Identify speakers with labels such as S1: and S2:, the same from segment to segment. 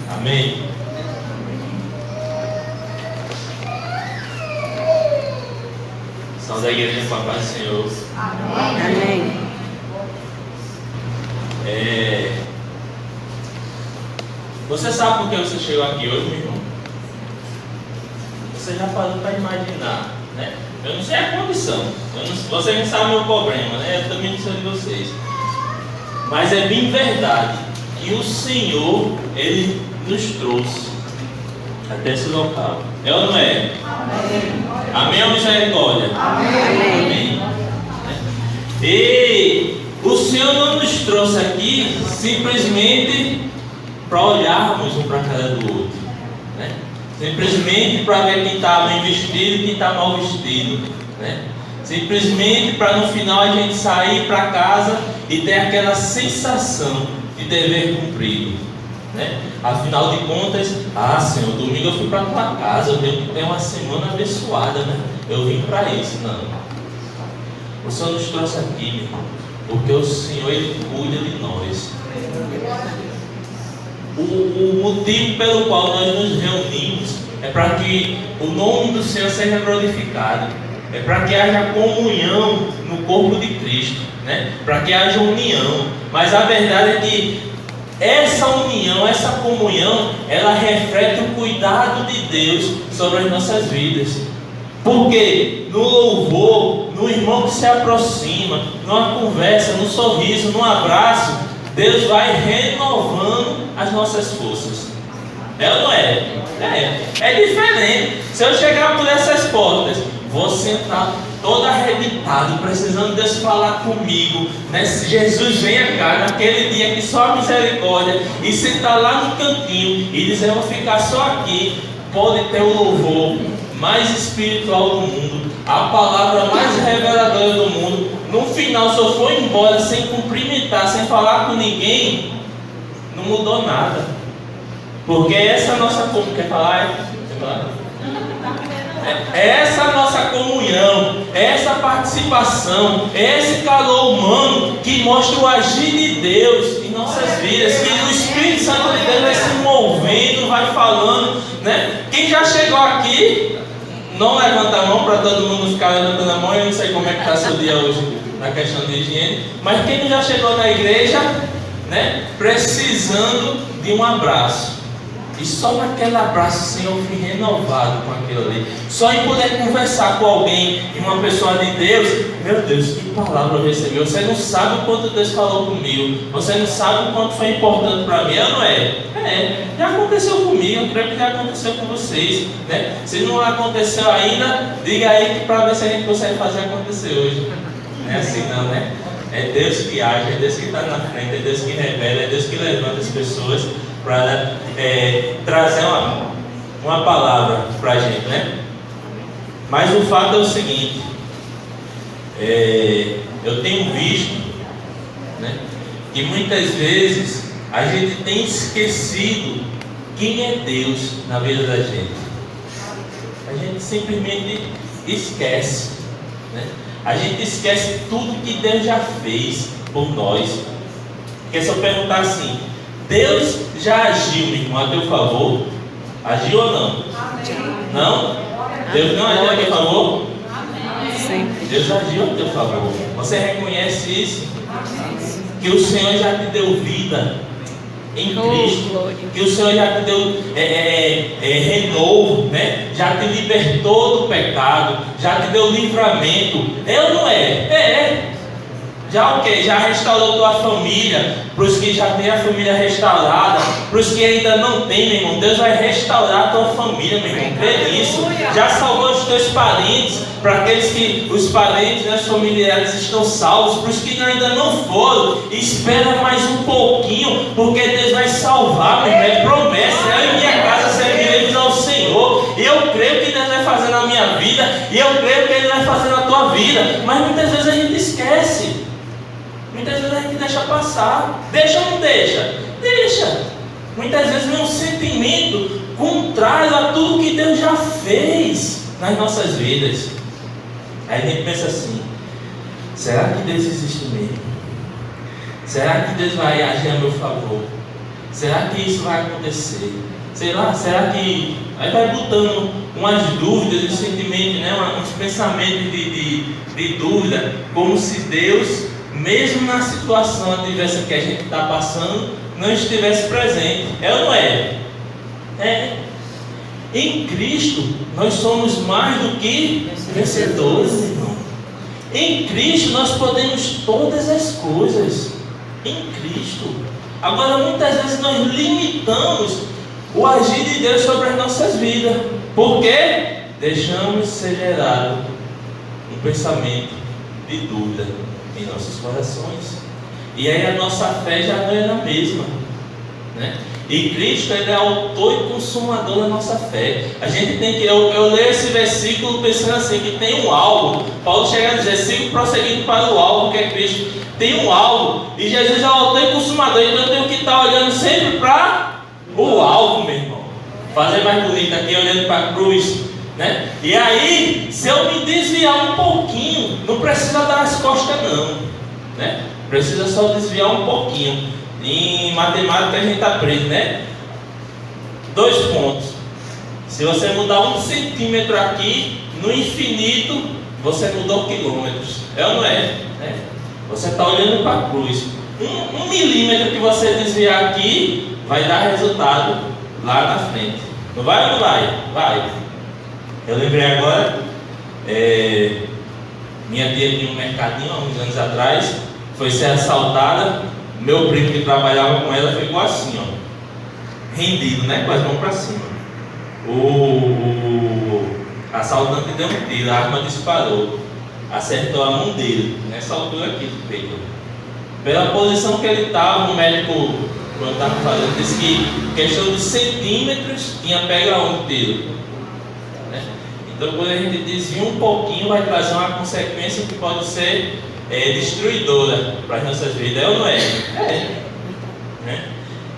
S1: Amém. São da igreja com a paz do Senhor.
S2: Amém.
S1: Você sabe por que você chegou aqui hoje, meu irmão? Você já parou para imaginar, né? Eu não sei a condição, você não sabe o meu problema, né? Eu também não sei de vocês. Mas é bem verdade que o Senhor, Ele nos trouxe até esse local. É ou não é?
S2: Amém.
S1: Amém ou misericórdia?
S2: Amém.
S1: Amém. E o Senhor não nos trouxe aqui simplesmente para olharmos um para a cara do outro, né? Simplesmente para ver quem está bem vestido e quem está mal vestido, né? Simplesmente para no final a gente sair para casa e ter aquela sensação de dever cumprido, né? Afinal de contas, Senhor, domingo eu fui para tua casa, eu tenho que ter uma semana abençoada, né? Eu vim para isso. Não, o Senhor nos trouxe aqui, meu irmão, porque o Senhor, Ele cuida de nós. O motivo pelo qual nós nos reunimos é para que o nome do Senhor seja glorificado, é para que haja comunhão no corpo de Cristo, né? Para que haja união. Mas a verdade é que essa união, essa comunhão, ela reflete o cuidado de Deus sobre as nossas vidas. Porque no louvor, no irmão que se aproxima, numa conversa, num sorriso, num abraço, Deus vai renovando as nossas forças. É ou não é? É diferente. Se eu chegar por essas portas, vou sentar todo arrebitado, precisando de Deus falar comigo, né? Se Jesus venha cá naquele dia que só a misericórdia, e sentar lá no cantinho e dizer: eu vou ficar só aqui. Pode ter o louvor mais espiritual do mundo, a palavra mais reveladora do mundo. No final, se eu for embora sem cumprimentar, sem falar com ninguém, não mudou nada. Porque essa nossa comunhão, quer falar? Essa nossa comunhão, essa participação, esse calor humano que mostra o agir de Deus em nossas vidas, que o Espírito Santo de Deus vai se movendo, vai falando, né? Quem já chegou aqui, não levanta a mão para todo mundo ficar levantando a mão. Eu não sei como é que está seu dia hoje na questão de higiene, mas quem já chegou na igreja, né, precisando de um abraço, e só naquele abraço o Senhor foi renovado com aquilo ali, só em poder conversar com alguém, e uma pessoa de Deus, meu Deus, que palavra eu recebi. Você não sabe o quanto Deus falou comigo, você não sabe o quanto foi importante para mim, não é? Já aconteceu comigo, eu creio que já aconteceu com vocês, né? Se não aconteceu ainda, diga aí para ver se a gente consegue fazer acontecer hoje. Não é assim não, né? É Deus que age, é Deus que está na frente, é Deus que revela, é Deus que levanta as pessoas para trazer uma palavra para a gente, né? Mas o fato é o seguinte, eu tenho visto, né, que muitas vezes a gente tem esquecido quem é Deus na vida da gente. A gente simplesmente esquece, né? A gente esquece tudo que Deus já fez por nós. Porque se eu perguntar assim: Deus já agiu, meu irmão, a teu favor? Agiu ou não? Amém. Não? Deus não agiu a teu favor?
S2: Amém.
S1: Deus agiu a teu favor. Você reconhece isso? Que o Senhor já te deu vida em Cristo, que o Senhor já te deu renovo, né? Já te libertou do pecado, já te deu livramento. É ou não é? Já o que? Já restaurou tua família. Para os que já têm a família restaurada, para os que ainda não têm, meu irmão, Deus vai restaurar a tua família, meu irmão. Crê nisso. Já salvou os teus parentes. Para aqueles que os parentes, né, os familiares estão salvos. Para os que ainda não foram, espera mais um pouquinho, porque Deus vai salvar, meu irmão. É promessa. Eu e minha casa serviremos ao Senhor. E eu creio que Deus vai fazer na minha vida, e eu creio que Ele vai fazer na tua vida. Mas muitas vezes a gente esquece. Muitas vezes a gente deixa passar. Deixa ou não deixa? Deixa. Muitas vezes vem um sentimento contrário a tudo que Deus já fez nas nossas vidas. Aí a gente pensa assim: será que Deus existe mesmo? Será que Deus vai agir a meu favor? Será que isso vai acontecer? Sei lá, será que... Aí vai botando umas dúvidas, uns sentimentos, né? Uns pensamentos de dúvida, como se Deus, mesmo na situação adversa que a gente está passando, não estivesse presente. É ou não é? É. Em Cristo, nós somos mais do que vencedores, irmão. Em Cristo, nós podemos todas as coisas. Em Cristo. Agora, muitas vezes nós limitamos o agir de Deus sobre as nossas vidas. Por quê? Deixamos ser gerado um pensamento de dúvida em nossos corações. E aí a nossa fé já não é a mesma, né? E Cristo, Ele é autor e consumador da nossa fé. A gente tem que... Eu leio esse versículo pensando assim, que tem um alvo. Paulo chega a dizer, sigo prosseguindo para o alvo, que é Cristo. Tem um alvo. E Jesus é o autor e consumador. Então eu tenho que estar olhando sempre para o alvo, meu irmão. Fazer mais bonito aqui, olhando para a cruz, né? E aí, se eu me desviar um pouquinho, não precisa dar as costas não, né? Precisa só desviar um pouquinho. Em matemática a gente aprende, né? 2 pontos. Se você mudar 1 centímetro aqui, no infinito, você mudou quilômetros. É ou não é? Você está olhando para a cruz. 1 milímetro que você desviar aqui, vai dar resultado lá na frente. Não vai ou não vai? Vai. Eu lembrei agora, minha tia tinha um mercadinho há uns anos atrás, foi ser assaltada. Meu primo que trabalhava com ela ficou assim, ó, rendido, né? Com as mãos para cima. O assaltante deu um tiro, a arma disparou, acertou a mão dele, nessa altura aqui do peito. Pela posição que ele estava, o médico, quando estava fazendo, disse que questão de centímetros tinha pego aonde o tiro, né? Então, quando a gente desvia um pouquinho, vai trazer uma consequência que pode ser destruidora para as nossas vidas. É ou não é? Né?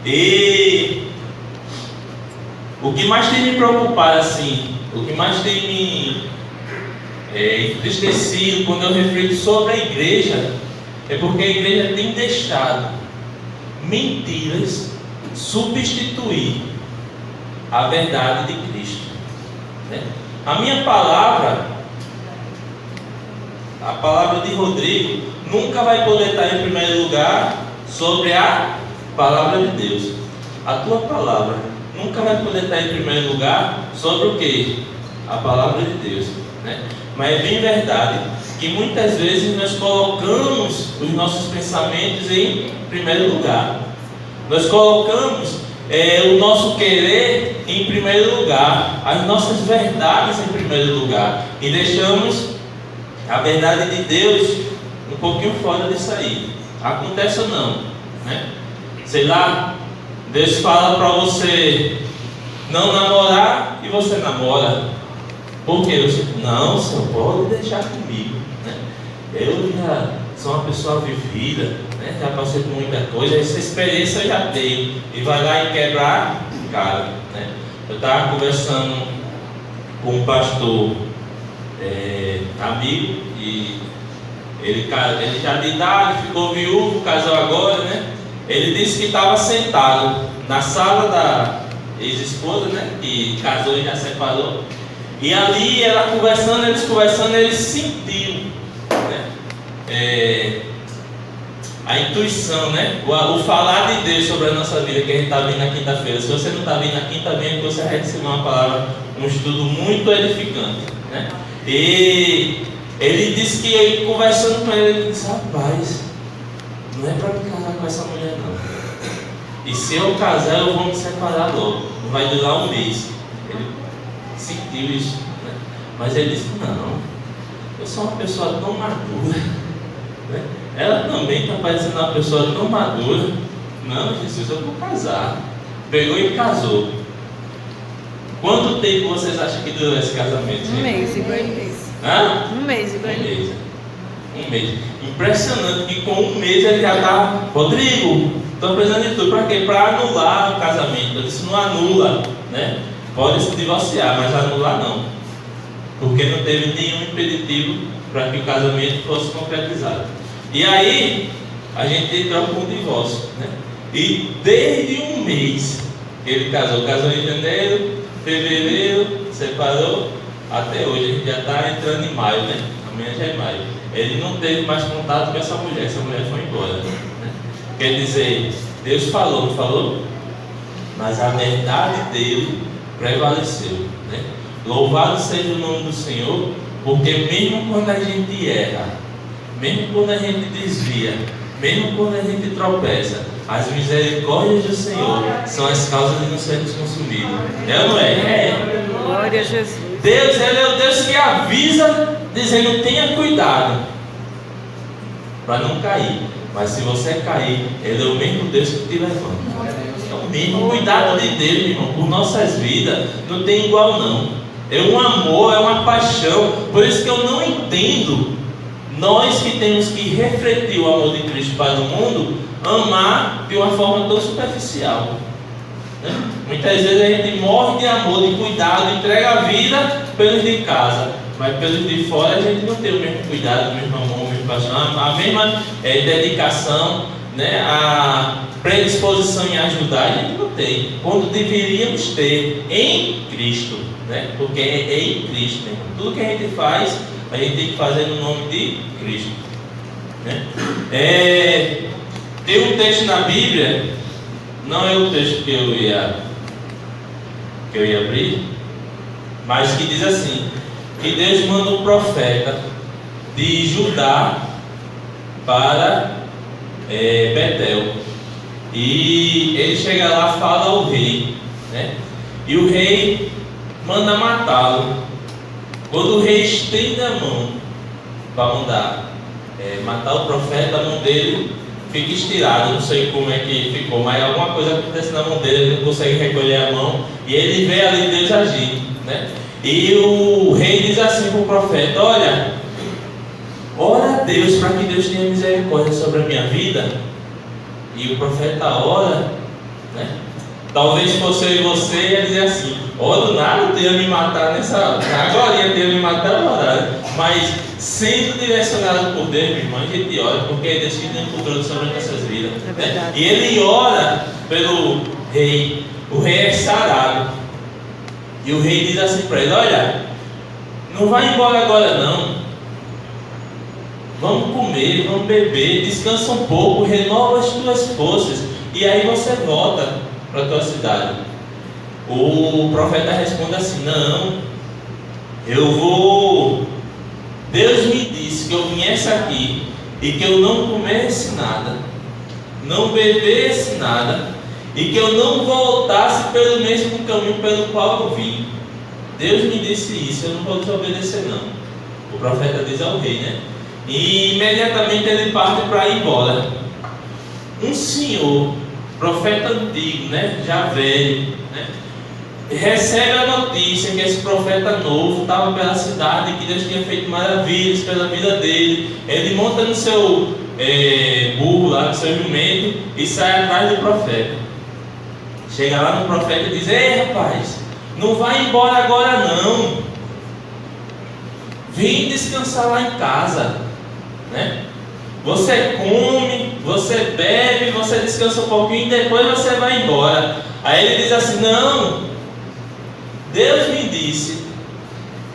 S1: E o que mais tem me preocupado, assim, o que mais tem me entristecido quando eu reflito sobre a igreja, é porque a igreja tem deixado mentiras substituir a verdade de Cristo, né? A minha palavra, a palavra de Rodrigo, nunca vai poder estar em primeiro lugar sobre a palavra de Deus. A tua palavra nunca vai poder estar em primeiro lugar sobre o que? A palavra de Deus, né? Mas é bem verdade que muitas vezes nós colocamos os nossos pensamentos em primeiro lugar. Nós colocamos o nosso querer em primeiro lugar, as nossas verdades em primeiro lugar, e deixamos a verdade de Deus um pouquinho fora disso aí. Acontece ou não, né? Sei lá, Deus fala para você não namorar e você namora. Por quê? Você, não, Senhor, pode deixar comigo, né? Eu já sou uma pessoa vivida, né? Já passei por muita coisa, essa experiência eu já tenho. E vai lá e quebrar cara, né? Eu estava conversando com um pastor amigo, e ele já de idade, ficou viúvo, casou agora, né? Ele disse que estava sentado na sala da ex-esposa, né? Que casou e já separou. E ali ela conversando, ele sentiu, né? A intuição, né? O falar de Deus sobre a nossa vida, que a gente está vendo na quinta-feira. Se você não está vendo na quinta, vem que você vai receber uma palavra, um estudo muito edificante, né? E ele disse que ele, conversando com ele disse, rapaz, não é para me casar com essa mulher não. E se eu casar, eu vou me separar logo. Não vai durar 1 mês. Ele sentiu isso, né? Mas ele disse, não, eu sou uma pessoa tão madura, né? Ela também está parecendo uma pessoa tão madura. Não, Jesus, eu vou casar. Pegou e casou. Quanto tempo vocês acham que durou esse casamento?
S2: 1 mês, igual ele disse.
S1: Hã?
S2: 1 mês, igual ele disse.
S1: 1 mês. Impressionante que com 1 mês ele já está, Rodrigo, estou precisando de tudo. Para quê? Para anular o casamento. Eu disse, não anula, né? Pode se divorciar, mas anular não. Porque não teve nenhum impeditivo para que o casamento fosse concretizado. E aí, a gente entrou com o divórcio, né? E desde um mês que ele casou em janeiro, fevereiro, separou, até hoje. A gente já está entrando em maio, né? Amanhã já é maio. Ele não teve mais contato com essa mulher foi embora, né? Quer dizer, Deus falou, não falou? Mas a verdade dele prevaleceu, né? Louvado seja o nome do Senhor, porque mesmo quando a gente erra, mesmo quando a gente desvia, mesmo quando a gente tropeça, as misericórdias do Senhor são as causas de não sermos consumidos. É ou não é? É.
S2: Glória a Jesus.
S1: Deus, Ele é o Deus que avisa, dizendo: tenha cuidado para não cair. Mas se você cair, Ele é o mesmo Deus que te levanta. É o mesmo cuidado de Deus, irmão, por nossas vidas. Não tem igual, não. É um amor, é uma paixão. Por isso que eu não entendo nós que temos que refletir o amor de Cristo para o mundo, amar de uma forma tão superficial, né? Muitas vezes a gente morre de amor, de cuidado, entrega a vida pelos de casa, mas pelos de fora a gente não tem o mesmo cuidado, o mesmo amor, a mesma paixão, a mesma dedicação, né? A predisposição em ajudar a gente não tem, quando deveríamos ter em Cristo, né? Porque é em Cristo, né? Tudo que a gente faz, a gente tem que fazer no nome de Cristo, né? Tem um texto na Bíblia, não é o texto que eu ia abrir, mas que diz assim: que Deus manda um profeta de Judá para Betel, e ele chega lá, fala ao rei, né? E o rei manda matá-lo. Quando o rei estende a mão para mandar matar o profeta, a mão dele fica estirada. Não sei como é que ficou, mas alguma coisa acontece na mão dele, ele não consegue recolher a mão, e ele vê ali Deus agindo, né? E o rei diz assim para o profeta: olha, ora a Deus para que Deus tenha misericórdia sobre a minha vida. E o profeta ora, né? Talvez fosse eu e você, ia dizer assim: ora nada, eu ia me matar nessa hora, agora eu ia me matar no horário. Mas sendo direcionado por Deus, meu irmão, a gente ora, porque é Deus que tem controle sobre as nossas vidas, né? E ele ora pelo rei. O rei é sarado, e o rei diz assim para ele: olha, não vai embora agora não, vamos comer, vamos beber, descansa um pouco, renova as tuas forças, e aí você volta para a tua cidade. O profeta responde assim: não, eu vou. Deus me disse que eu viesse aqui e que eu não comesse nada, não bebesse nada, e que eu não voltasse pelo mesmo caminho pelo qual eu vim. Deus me disse isso, eu não vou desobedecer não. O profeta diz ao rei, né? E imediatamente ele parte para ir embora. Um senhor, profeta antigo, né? Já velho, né? Recebe a notícia que esse profeta novo estava pela cidade, que Deus tinha feito maravilhas pela vida dele. Ele monta no seu burro lá, no seu jumento, e sai atrás do profeta. Chega lá no profeta e diz: ei rapaz, não vai embora agora não, vem descansar lá em casa, né? Você come, você bebe, você descansa um pouquinho e depois você vai embora. Aí ele diz assim: não, Deus me disse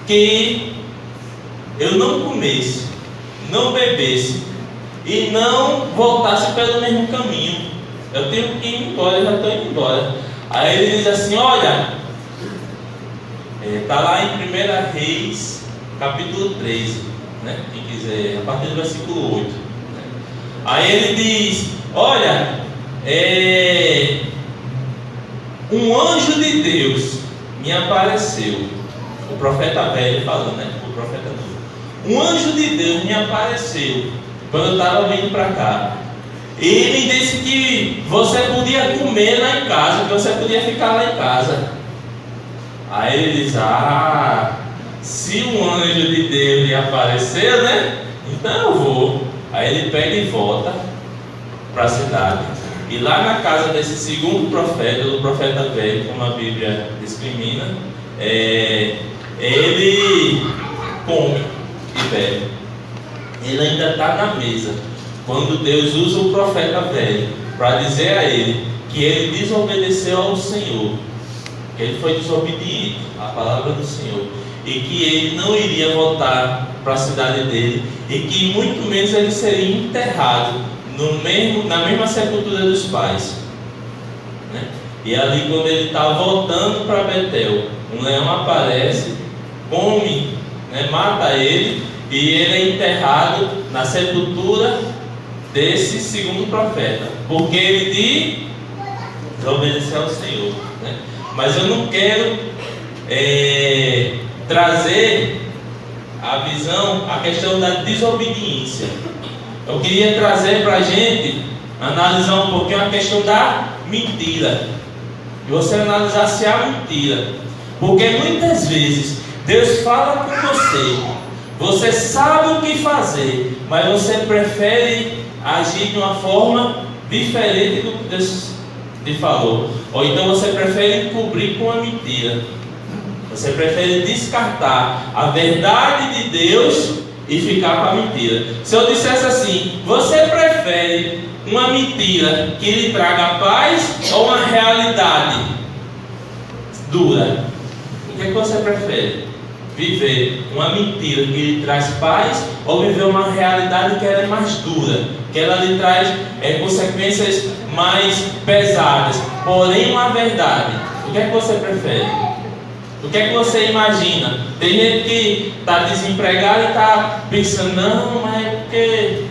S1: que eu não comesse, não bebesse e não voltasse pelo mesmo caminho. Eu tenho que ir embora, eu já estou indo embora. Aí ele diz assim: olha, está lá em 1 Reis, capítulo 13, né? Quem quiser, a partir do versículo 8. Né? Aí ele diz: olha, um anjo de Deus me apareceu. O profeta velho falando, né? O profeta novo. Um anjo de Deus me apareceu quando eu estava vindo para cá. E me disse que você podia comer lá em casa, que você podia ficar lá em casa. Aí ele diz: ah, se um anjo de Deus lhe apareceu, né? Então eu vou. Aí ele pega e volta para a cidade. E lá na casa desse segundo profeta, do profeta velho, como a Bíblia discrimina, ele come e bebe. Ele ainda está na mesa quando Deus usa o profeta velho para dizer a ele que ele desobedeceu ao Senhor, que ele foi desobediente à palavra do Senhor, e que ele não iria voltar para a cidade dele, e que muito menos ele seria enterrado na mesma sepultura dos pais, né? E ali, quando ele está voltando para Betel, um leão aparece, come, né, mata ele, e ele é enterrado na sepultura desse segundo profeta, porque ele desobedeceu ao Senhor, né? Mas eu não quero trazer a visão, a questão da desobediência. Eu queria trazer para a gente analisar um pouquinho a questão da mentira, e você analisasse a mentira, porque muitas vezes Deus fala com você, você sabe o que fazer, mas você prefere agir de uma forma diferente do que Deus te falou, ou então você prefere encobrir com a mentira, você prefere descartar a verdade de Deus e ficar com a mentira. Se eu dissesse assim, você prefere uma mentira que lhe traga paz ou uma realidade dura? O que você prefere? Viver uma mentira que lhe traz paz ou viver uma realidade que ela é mais dura, que ela lhe traz consequências mais pesadas, porém uma verdade? O que você prefere? O que você imagina? Tem gente que está desempregado e está pensando, não, mas é porque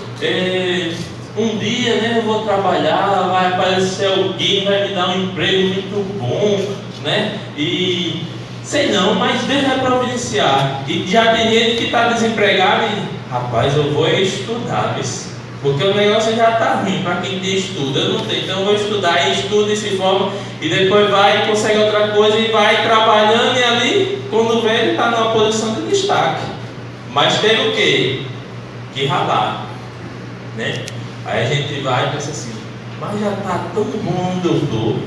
S1: um dia, né, eu vou trabalhar, vai aparecer alguém, vai me dar um emprego muito bom, né? E sei não, mas Deus vai providenciar. E já tem gente que está desempregado e, rapaz, eu vou estudar, porque o negócio já está ruim para quem tem estudo. Eu não tenho, então eu vou estudar, e estuda e se forma, e depois vai e consegue outra coisa e vai trabalhando, e ali, quando vê, ele está numa posição de destaque. Mas tem o quê? Que ralar, né? Aí a gente vai e pensa assim, mas já está tão bom onde eu estou,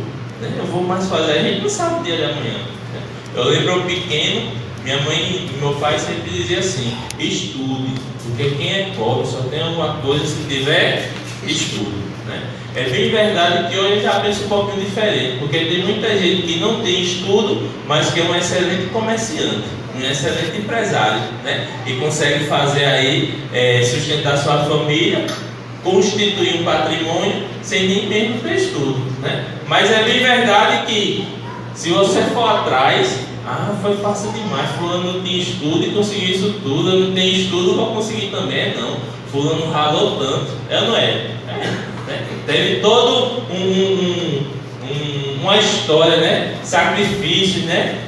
S1: né? Eu vou mais fazer. A gente não sabe o dia de amanhã, né? Eu lembro eu pequeno, minha mãe e meu pai sempre diziam assim, estude, porque quem é pobre só tem alguma coisa se tiver estudo, né? É bem verdade que hoje eu já penso um pouquinho diferente, porque tem muita gente que não tem estudo, mas que é um excelente comerciante, um excelente empresário, né? E consegue fazer aí, sustentar sua família, constituir um patrimônio sem nem mesmo ter estudo, né? Mas é bem verdade que se você for atrás, foi fácil demais, fulano não tem estudo e conseguiu isso tudo, eu não tenho estudo, vou conseguir também. Não, fulano ralou tanto, não é? Né? Teve todo uma história, né? Sacrifícios, né?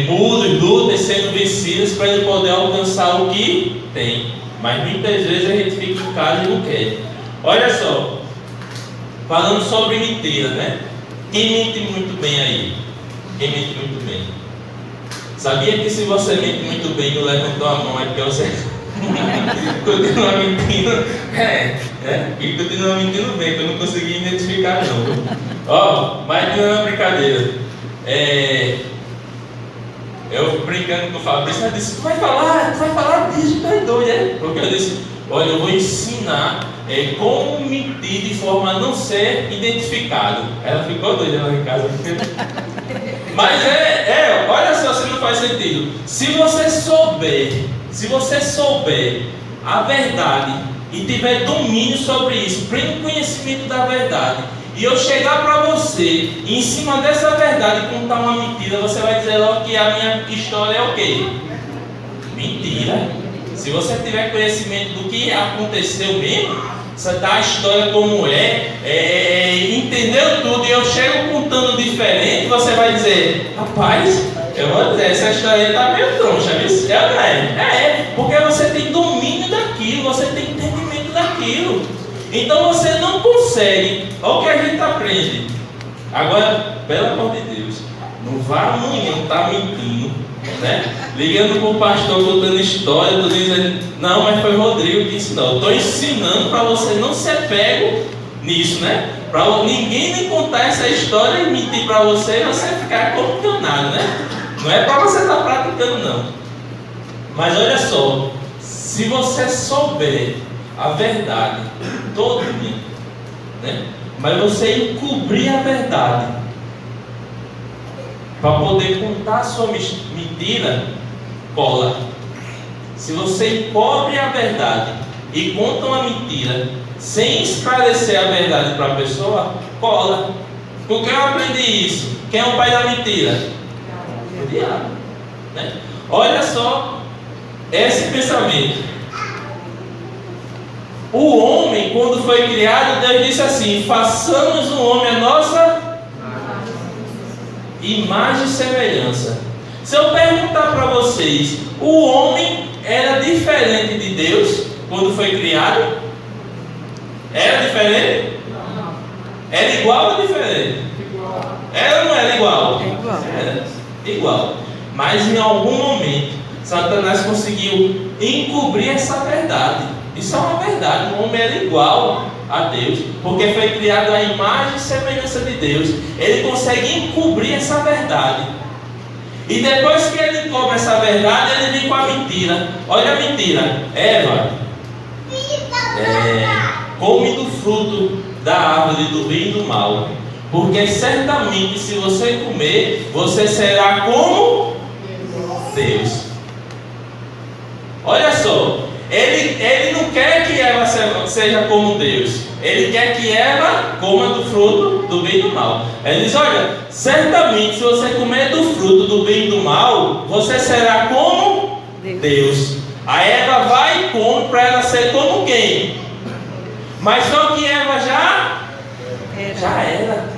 S1: Muros, lutas sendo vencidas para ele poder alcançar o que tem. Mas muitas vezes a gente fica em casa e não quer. Olha só, falando sobre mentira, né? Quem mente muito bem aí? Quem mente muito bem? Sabia que se você mente muito bem e não levantou a mão é porque você continua mentindo? E continua mentindo bem, que eu não consegui identificar não. Mas não é uma brincadeira. Eu brincando com o Fabrício, ela disse, tu vai falar disso, tu é doido, Porque eu disse, olha, eu vou ensinar como mentir de forma a não ser identificado. Ela ficou doida lá em casa. Mas olha só se não faz sentido. Se você souber a verdade e tiver domínio sobre isso, pleno conhecimento da verdade, e eu chegar para você e em cima dessa verdade contar uma mentira, você vai dizer logo que a minha história é o quê? Mentira. Se você tiver conhecimento do que aconteceu mesmo, você dá a história como entendeu tudo, e eu chego contando diferente, você vai dizer, rapaz, eu vou dizer, essa história está meio troncha, viu? Porque você tem domínio daquilo, você tem entendimento daquilo. Então você não consegue. Olha o que a gente aprende. Agora, pelo amor de Deus, não vá amanhã estar mentindo, né? Ligando para o pastor, contando história, tô dizendo, não, mas foi o Rodrigo que ensinou. Estou ensinando para você não ser pego nisso, né? Para ninguém me contar essa história e mentir para você e você ficar condenado, né? Não é para você estar praticando, não. Mas olha só, se você souber a verdade todinha, né? mas você encobrir a verdade para poder contar a sua mentira, cola. Se você encobre a verdade e conta uma mentira sem esclarecer a verdade para a pessoa, cola. Por que eu aprendi isso? Quem é o pai da mentira? O diabo, né? Olha só esse pensamento. O homem, quando foi criado, Deus disse assim: façamos o homem a nossa imagem e semelhança. Se eu perguntar para vocês, o homem era diferente de Deus quando foi criado? Era diferente? Era igual ou diferente? Era ou não era igual? Era igual. Mas em algum momento Satanás conseguiu encobrir essa verdade. Isso é uma verdade. O homem era igual a Deus, porque foi criado à imagem e semelhança de Deus. Ele consegue encobrir essa verdade. E depois que ele encobre essa verdade, ele vem com a mentira. Olha a mentira. Eva, come do fruto da árvore do bem e do mal, porque certamente se você comer, você será como Deus. Olha só, ele não quer que Eva seja como Deus. Ele quer que Eva coma do fruto do bem e do mal. Ele diz: olha, certamente se você comer do fruto do bem e do mal, você será como Deus. A Eva vai e come para ela ser como quem? Mas só que Eva já era.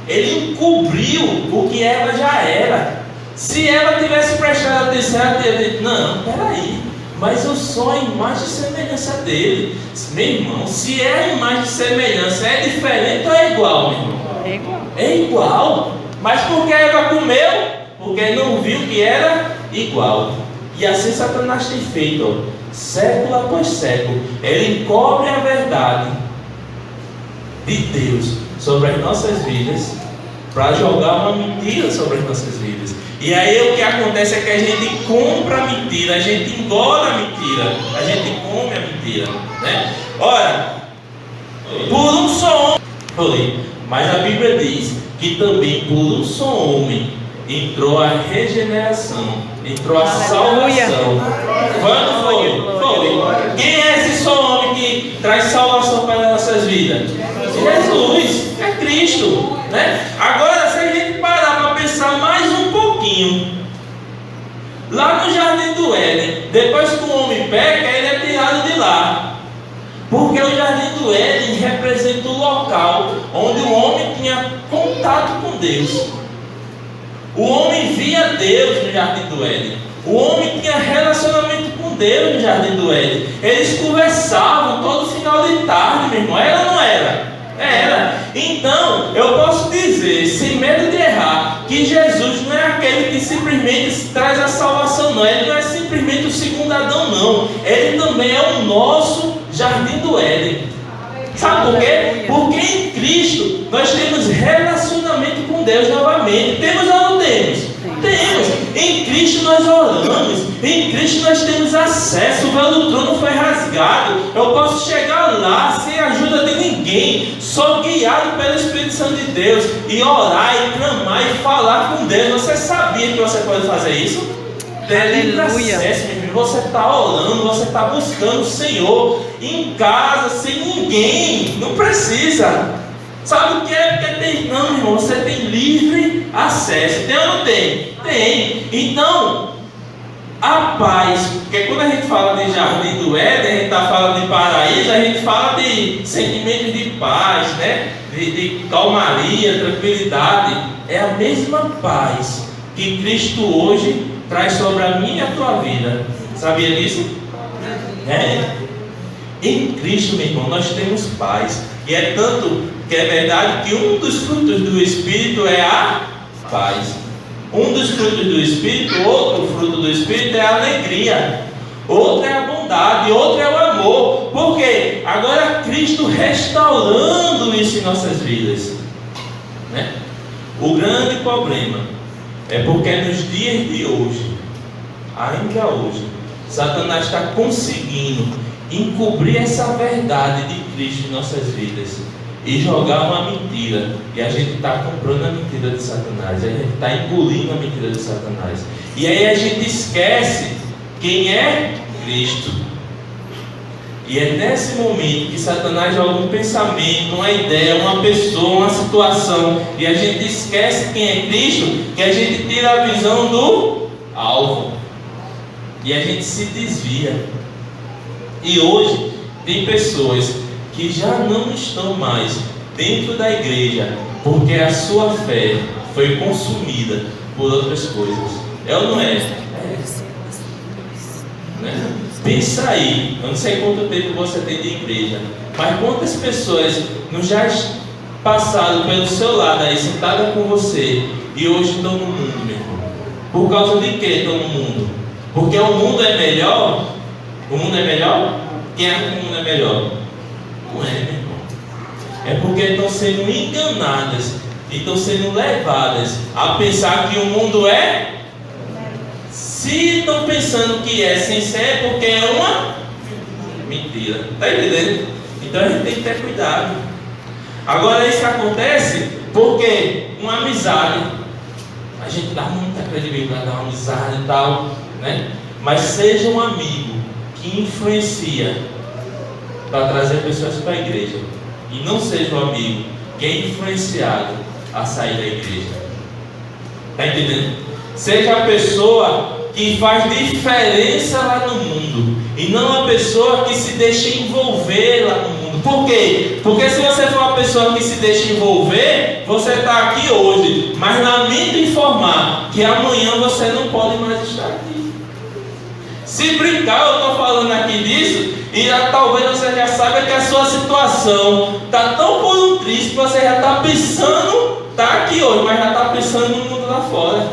S1: Ele encobriu o que Eva já era. Se Eva tivesse prestado atenção, ela teria dito: não, peraí, mas eu sou a imagem e semelhança dele. Meu irmão, se é a imagem e semelhança, é diferente ou é igual, meu irmão?
S2: É igual.
S1: É igual. Mas por que Eva comeu? Porque não viu que era igual. E assim Satanás tem feito, século após século. Ele encobre a verdade de Deus sobre as nossas vidas para jogar uma mentira sobre as nossas vidas. E aí o que acontece é que a gente compra a mentira, a gente engole a mentira, a gente come a mentira, né? Ora, por um só homem, mas a Bíblia diz que também por um só homem entrou a regeneração, entrou a salvação. Quando foi? Foi. Quem é esse só homem que traz salvação para as nossas vidas? Jesus, é Cristo, né? Agora, se a gente parar para pensar mais um pouquinho, lá no Jardim do Éden, depois que o homem peca, ele é tirado de lá, porque o Jardim do Éden representa o local onde o homem tinha contato com Deus. O homem via Deus no Jardim do Éden. O homem tinha relacionamento com Deus no Jardim do Éden. Eles conversavam todo final de tarde, meu irmão. Era ou não era? Era. Então, eu posso dizer, sem medo de errar, que Jesus não é aquele que simplesmente traz a salvação, não. Ele não é simplesmente o segundo Adão, não. Ele também é o nosso Jardim do Éden. Sabe por quê? Porque em Cristo nós temos relacionamento com Deus novamente. Temos ou não temos? Temos. Em Cristo nós oramos. Em Cristo nós temos acesso. O véu do trono foi rasgado. Eu posso chegar lá sem a ajuda de ninguém, só guiado pelo Espírito Santo de Deus, e orar, e clamar, e falar com Deus. Você sabia que você pode fazer isso? Aleluia. Você está orando, você está buscando o Senhor em casa, sem ninguém. Não precisa. Sabe o que é? Porque tem, não, irmão, você tem livre acesso. Tem ou não tem? Tem. Então, a paz, porque quando a gente fala de Jardim do Éden, a gente está falando de paraíso, a gente fala de sentimentos de paz, né? De calmaria, tranquilidade. É a mesma paz que Cristo hoje traz sobre a minha e a tua vida. Sabia disso? Em Cristo, meu irmão, nós temos paz. E é tanto que é verdade que um dos frutos do Espírito é a paz. Um dos frutos do Espírito, outro fruto do Espírito é a alegria. Outro é a bondade, outro é o amor. Por quê? Agora Cristo restaurando isso em nossas vidas, né? O grande problema é porque nos dias de hoje, ainda hoje, Satanás está conseguindo encobrir essa verdade de Cristo em nossas vidas. e jogar uma mentira. E a gente está comprando a mentira de Satanás, a gente está engolindo a mentira de Satanás. E aí a gente esquece quem é Cristo. E é nesse momento que Satanás joga um pensamento, uma ideia, uma pessoa, uma situação, e a gente esquece quem é Cristo, que a gente tira a visão do alvo. E a gente se desvia. E hoje tem pessoas que já não estão mais dentro da igreja, porque a sua fé foi consumida por outras coisas. É ou não é? Né? Pensa aí, eu não sei quanto tempo você tem de igreja, mas quantas pessoas não já passaram pelo seu lado aí, sentadas com você, e hoje estão no mundo, meu irmão? Por causa de que estão no mundo? Porque o mundo é melhor? O mundo é melhor? Quem acha que o mundo é melhor? Não é, meu irmão. É porque estão sendo enganadas e estão sendo levadas a pensar que o mundo é. Se estão pensando que é sem ser, é porque é uma mentira. Está entendendo? Então a gente tem que ter cuidado. Agora isso acontece porque uma amizade, a gente dá muita credibilidade a uma amizade e tal, né? Mas seja um amigo que influencia para trazer pessoas para a igreja, e não seja um amigo que é influenciado a sair da igreja. Está entendendo? Seja a pessoa que faz diferença lá no mundo, e não a pessoa que se deixa envolver lá no mundo. Por quê? Porque se você for uma pessoa que se deixa envolver, você está aqui hoje, mas lamento informar que amanhã você não pode mais estar aqui. Se brincar, eu estou falando aqui disso, e talvez você já saiba que a sua situação está tão por um triste que você já está pensando, está aqui hoje, mas já está pensando no mundo lá fora.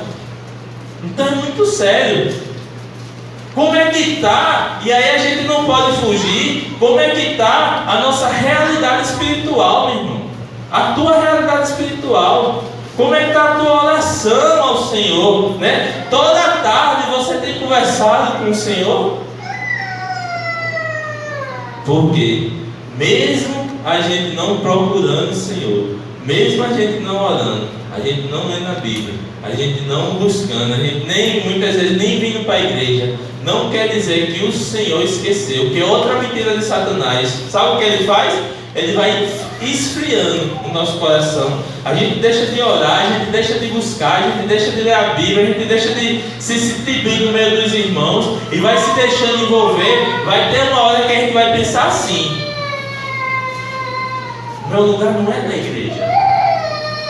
S1: Então é muito sério. Como é que está? E aí a gente não pode fugir. Como é que está a nossa realidade espiritual, meu irmão? A tua realidade espiritual. Como é que está a tua oração ao Senhor, né? Toda tarde você tem conversado com o Senhor? Porque mesmo a gente não procurando o Senhor, mesmo a gente não orando, a gente não lendo a Bíblia, a gente não buscando, a gente nem muitas vezes nem vindo para a igreja, não quer dizer que o Senhor esqueceu. Que outra mentira de Satanás, sabe o que ele faz? Ele vai esfriando o nosso coração. A gente deixa de orar, a gente deixa de buscar, a gente deixa de ler a Bíblia, a gente deixa de se sentir bem no meio dos irmãos, e vai se deixando envolver. Vai ter uma hora que a gente vai pensar assim: meu lugar não é na igreja,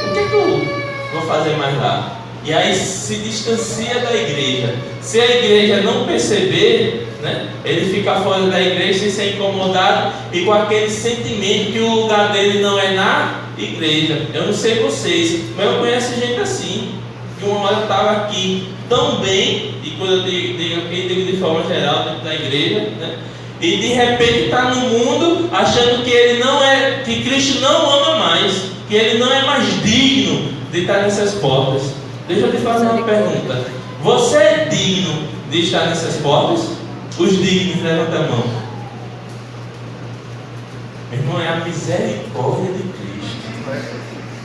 S1: o que eu vou fazer mais lá? E aí se distancia da igreja. Se a igreja não perceber, né, ele fica fora da igreja sem ser incomodado e com aquele sentimento que o lugar dele não é na igreja. Eu não sei vocês, mas eu conheço gente assim, que uma hora estava aqui tão bem, e quando eu digo aqui, digo de forma geral, dentro da igreja, né, e de repente está no mundo achando que ele não é, que Cristo não ama mais, que ele não é mais digno de estar nessas portas. Deixa eu te fazer uma pergunta: você é digno de estar nessas portas? Os dignos, levanta a mão. Meu irmão, é a misericórdia de Cristo.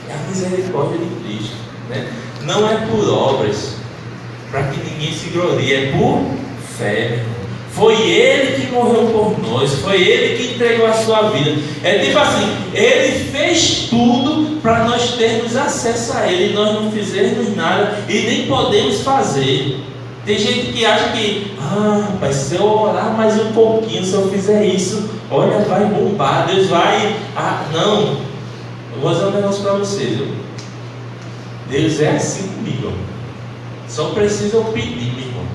S1: É a misericórdia de Cristo, né? Não é por obras, para que ninguém se glorie, é por fé, meu irmão. Foi Ele que morreu por nós, foi Ele que entregou a sua vida. É tipo assim, Ele fez tudo para nós termos acesso a Ele, e nós não fizermos nada e nem podemos fazer. Tem gente que acha que, rapaz, se eu orar mais um pouquinho, se eu fizer isso, olha, vai bombar, Deus vai. Não, eu vou dizer um negócio para vocês, viu? Deus é assim comigo, só preciso eu pedir, meu irmão.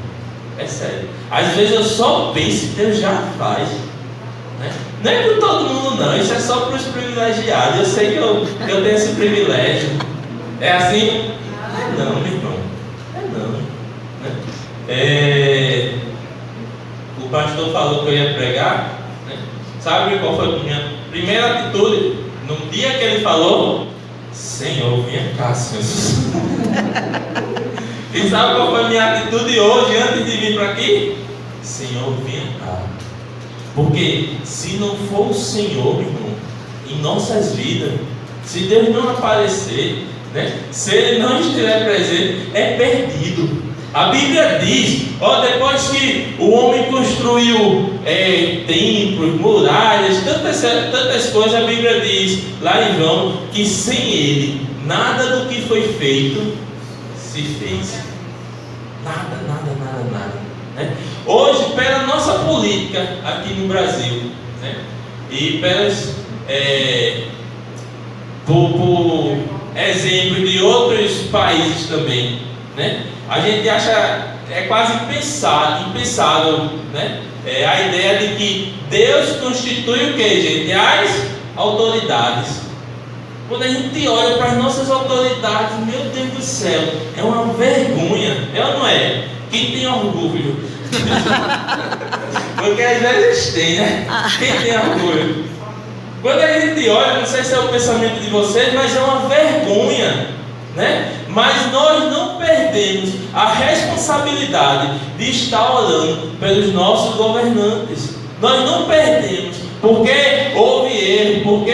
S1: É sério. Às vezes eu só penso e Deus já faz, né? Não é para todo mundo não, isso é só para os privilegiados. Eu sei que eu tenho esse privilégio. É assim? Não, meu irmão. Né? O pastor falou que eu ia pregar, né? Sabe qual foi a minha primeira atitude? No dia que ele falou: Senhor, venha cá, Senhor. E sabe qual foi a minha atitude hoje, antes de vir para aqui? Senhor, venha cá. Porque se não for o Senhor, meu irmão, em nossas vidas, se Deus não aparecer, né? Se Ele não estiver presente, é perdido. A Bíblia diz, depois que o homem construiu templos, muralhas, tantas coisas, a Bíblia diz lá em João que sem Ele, nada do que foi feito se fez. Nada, né? Hoje, pela nossa política aqui no Brasil, né? E por exemplo de outros países também, né? A gente acha, quase impensável, né? A ideia de que Deus constitui o que, gente? As autoridades. Quando a gente olha para as nossas autoridades, meu Deus do céu, é uma vergonha, é ou não é? Quem tem orgulho? Porque às vezes tem, né? Quem tem orgulho? Quando a gente olha, não sei se é o pensamento de vocês, mas é uma vergonha, né? Mas nós não perdemos a responsabilidade de estar orando pelos nossos governantes. Nós não perdemos, porque houve erro, porque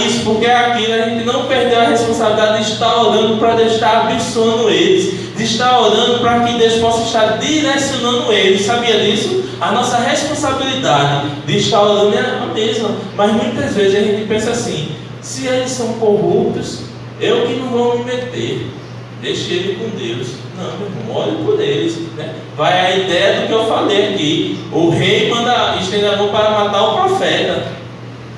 S1: isso, porque aquilo. A gente não perdeu a responsabilidade de estar orando para Deus estar abençoando eles, de estar orando para que Deus possa estar direcionando eles. Sabia disso? A nossa responsabilidade de estar orando é a mesma. Mas muitas vezes a gente pensa assim: se eles são corruptos, eu que não vou me meter, deixe ele com Deus. Não, meu irmão, olhe por eles, né? Vai a ideia do que eu falei aqui. O rei manda estender a mão para matar o profeta.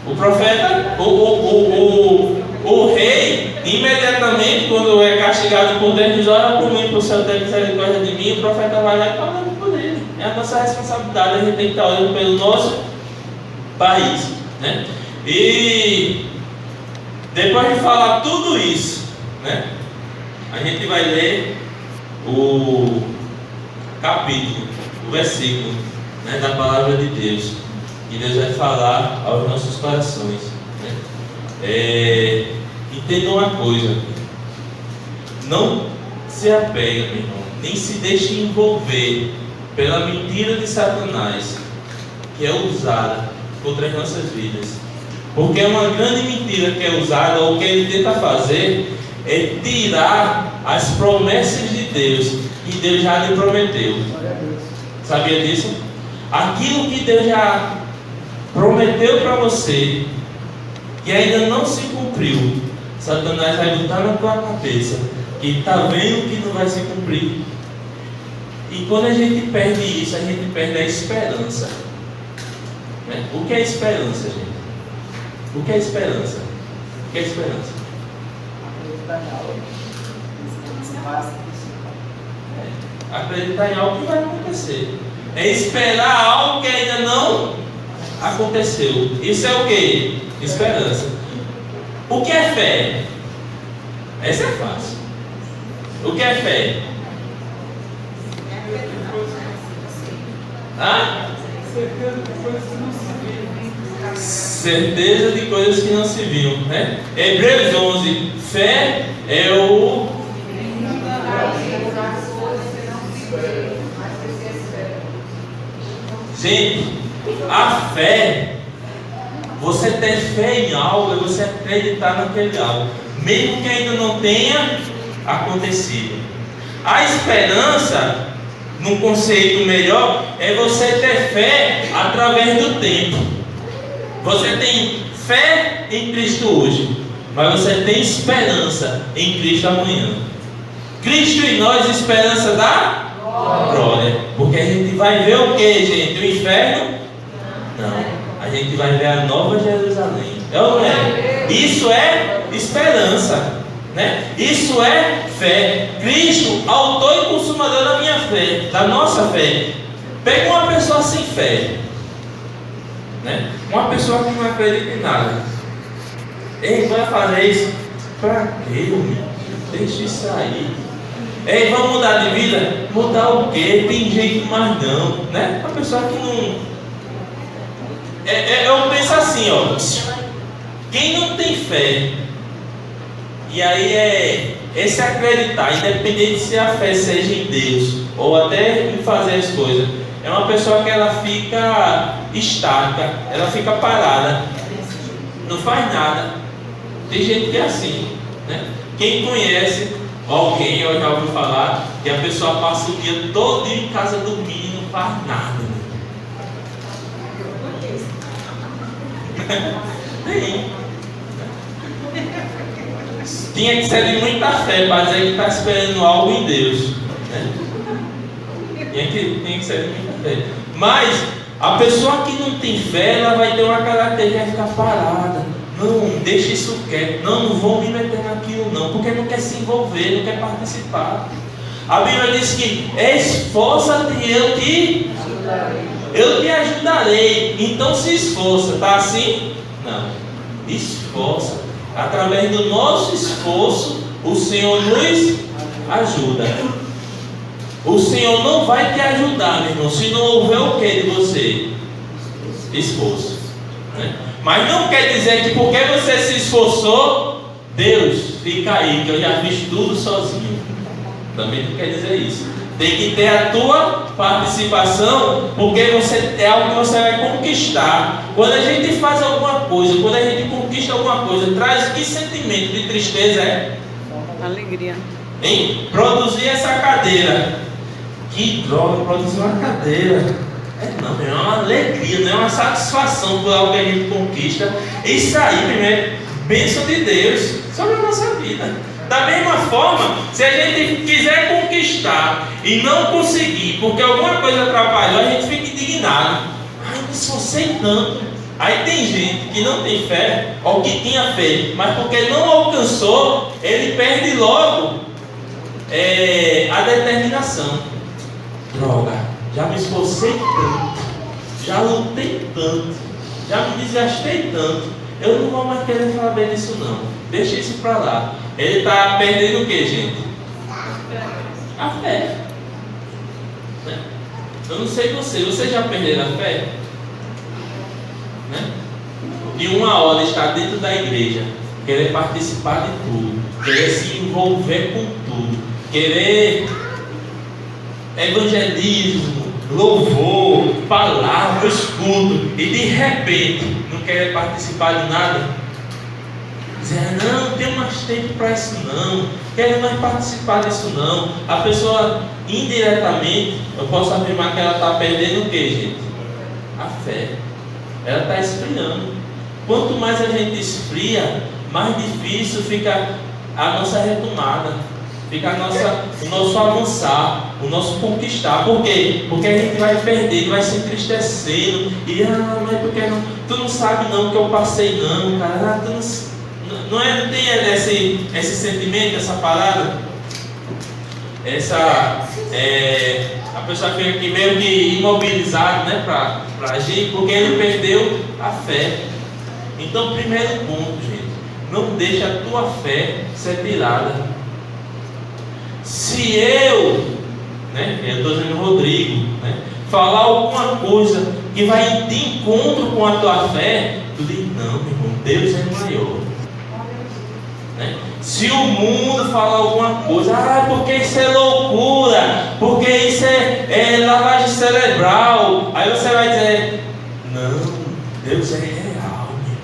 S1: O profeta, o rei, imediatamente, quando é castigado por Deus, diz: ora por mim, por céu, tem misericórdia de mim. O profeta vai lá e fala por ele. É a nossa responsabilidade, a gente tem que estar olhando pelo nosso país, né? E depois de falar tudo isso, né, a gente vai ler o capítulo, o versículo, né, da palavra de Deus, que Deus vai falar aos nossos corações, né? Entenda uma coisa: não se apega, meu irmão, nem se deixe envolver pela mentira de Satanás, que é usada contra as nossas vidas. Porque é uma grande mentira que é usada, ou que ele tenta fazer, é tirar as promessas de Deus que Deus já lhe prometeu. Sabia disso? Aquilo que Deus já prometeu para você, que ainda não se cumpriu, Satanás vai botar na tua cabeça que está vendo que não vai se cumprir. E quando a gente perde isso, a gente perde a esperança, né? O que é esperança, gente? O que é esperança? O que é esperança? Acreditar em algo que vai acontecer. É esperar algo que ainda não aconteceu. Isso é o que? Esperança. O que é fé? Essa é fácil. O que é fé? Certeza de coisas que não se viam, né? Hebreus 11. Fé é o... Gente, a fé, você ter fé em algo é você acreditar naquele algo, mesmo que ainda não tenha acontecido. A esperança, num conceito melhor, é você ter fé através do tempo. Você tem fé em Cristo hoje, mas você tem esperança em Cristo amanhã. Cristo em nós, esperança da glória. Porque a gente vai ver o que, gente? O inferno? Não. A gente vai ver a nova Jerusalém. É ou não é? Isso é esperança, né? Isso é fé. Cristo, autor e consumador da minha fé, da nossa fé. Pega uma pessoa sem fé, né? Uma pessoa que não acredita em nada. Ei, vai fazer isso? Pra quê, meu? Deixa isso aí. Ei, vamos mudar de vida? Mudar o quê? Tem jeito mais não, né? Uma pessoa que não... eu penso assim, ó. Quem não tem fé, e aí esse acreditar, independente se a fé seja em Deus ou até em fazer as coisas, é uma pessoa que ela fica estática, ela fica parada. não faz nada. Tem gente que é assim, né? Quem conhece alguém, eu já ouvi falar, que a pessoa passa o dia todo em casa dormindo e não faz nada. Tem. Tinha que ser de muita fé para dizer que está esperando algo em Deus, né? Tinha que ser de muita fé. Mas a pessoa que não tem fé, ela vai ter uma característica de ficar parada. Não, deixa isso quieto. Não vou me meter naquilo não, porque não quer se envolver, não quer participar. A Bíblia diz que esforça-te, eu te ajudarei. Então se esforça, está assim? Não, esforça. Através do nosso esforço, o Senhor nos ajuda. O Senhor não vai te ajudar, meu irmão, se não houver o que de você? Esforço, né? Mas não quer dizer que porque você se esforçou, Deus, fica aí, que eu já fiz tudo sozinho. Também não quer dizer isso. Tem que ter a tua participação, porque é algo que você vai conquistar. Quando a gente faz alguma coisa, quando a gente conquista alguma coisa, traz que sentimento de tristeza é?
S2: Alegria.
S1: Hein? Produzir essa cadeira. Que droga, produzir uma cadeira. Não, é uma alegria, não é uma satisfação por algo que a gente conquista. Isso aí, meu irmão, é bênção de Deus sobre a nossa vida. Da mesma forma, se a gente quiser conquistar e não conseguir, porque alguma coisa atrapalhou, a gente fica indignado. Ai, me esforcei tanto. Aí tem gente que não tem fé, ou que tinha fé, mas porque não alcançou, ele perde logo a determinação. Droga, já me esforcei tanto, já lutei tanto, já me desgastei tanto, eu não vou mais querer saber disso não, deixa isso para lá. Ele está perdendo o que, gente? A fé, né? Eu não sei você já perdeu a fé? Né? De uma hora estar dentro da igreja, querer participar de tudo, querer se envolver com tudo, querer evangelismo, louvor, palavras, culto, e de repente não querer participar de nada. Dizer, não tenho mais tempo para isso não, quero mais participar disso não. A pessoa indiretamente, eu posso afirmar que ela está perdendo o que, gente? A fé. Ela está esfriando. Quanto mais a gente esfria, mais difícil fica a nossa retomada, fica o nosso avançar, o nosso conquistar. Por quê? Porque a gente vai perdendo, vai se entristecendo. E mas porque tu não sabe não que eu passei não, cara. Tu não tem esse sentimento, essa parada, a pessoa fica aqui meio que imobilizada, né, para agir, porque ele perdeu a fé. Então, primeiro ponto, gente, não deixa a tua fé ser tirada. Se eu estou dizendo Rodrigo, né, falar alguma coisa que vai de encontro com a tua fé, tu diz, não, meu irmão, Deus é maior. Né? Se o mundo falar alguma coisa, porque isso é loucura, porque isso é lavagem cerebral, aí você vai dizer, não, Deus é real, meu.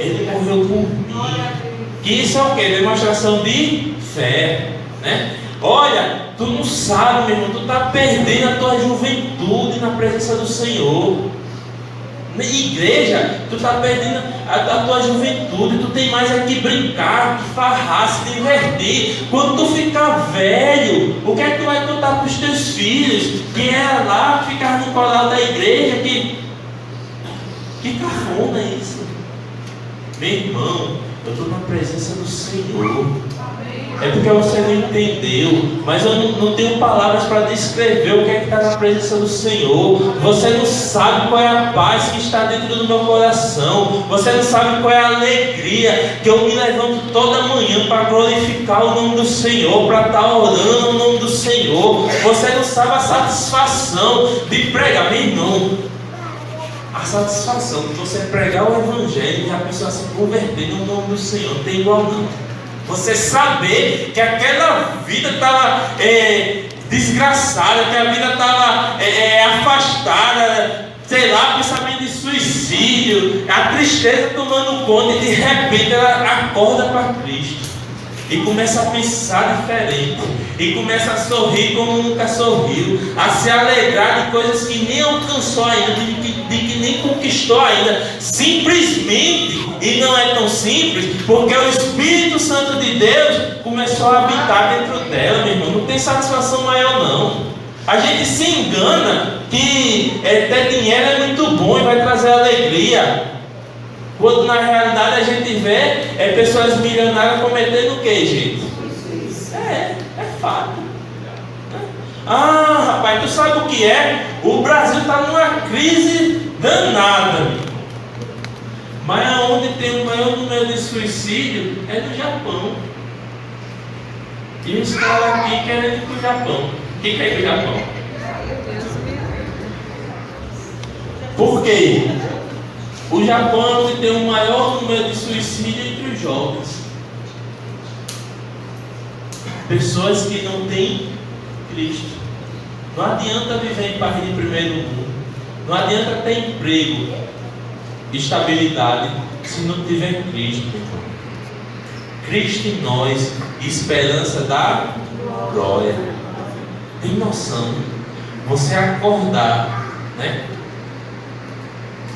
S1: Ele morreu por mim. Que isso é o que? Demonstração de fé, né? Olha, tu não sabe, meu irmão, tu está perdendo a tua juventude na presença do Senhor. Igreja, tu está perdendo a tua juventude, tu tem mais é que brincar, que farrar, se divertir. Quando tu ficar velho, o que é que tu vai contar para os teus filhos? Que era lá, que ficava no coral da igreja, que cafona é isso? Meu irmão, eu estou na presença do Senhor. É porque você não entendeu, mas eu não tenho palavras para descrever o que é que está na presença do Senhor. Você não sabe qual é a paz que está dentro do meu coração. Você não sabe qual é a alegria que eu me levanto toda manhã para glorificar o nome do Senhor, para estar orando o nome do Senhor. Você não sabe a satisfação de pregar, meu irmão. A satisfação de você pregar o Evangelho e a pessoa se converter no nome do Senhor não tem igual não. Você saber que aquela vida estava desgraçada, que a vida estava afastada, sei lá, pensamento de suicídio, a tristeza tristeza tomando conta e de repente ela acorda para Cristo e começa a pensar diferente e começa a sorrir como nunca sorriu, a se alegrar de coisas que nem alcançou ainda, de que nem conquistou ainda, simplesmente, e não é tão simples, porque o Espírito Santo de Deus começou a habitar dentro dela, meu irmão. Não tem satisfação maior não. A gente se engana que ter dinheiro é muito bom e vai trazer alegria, quando na realidade a gente vê pessoas milionárias cometendo o que, gente? É fato. Ah, rapaz, tu sabe o que é? O Brasil está numa crise danada. Mas aonde tem o maior número de suicídio é no Japão. E os caras aqui querem ir para o Japão. Quem quer ir para o Japão? Por quê? O Japão é onde tem o maior número de suicídio entre os jovens. Pessoas que não têm Cristo. Não adianta viver em país de primeiro mundo. Não adianta ter emprego, estabilidade, se não tiver Cristo. Cristo em nós, esperança da glória. Tem noção? Você acordar, né?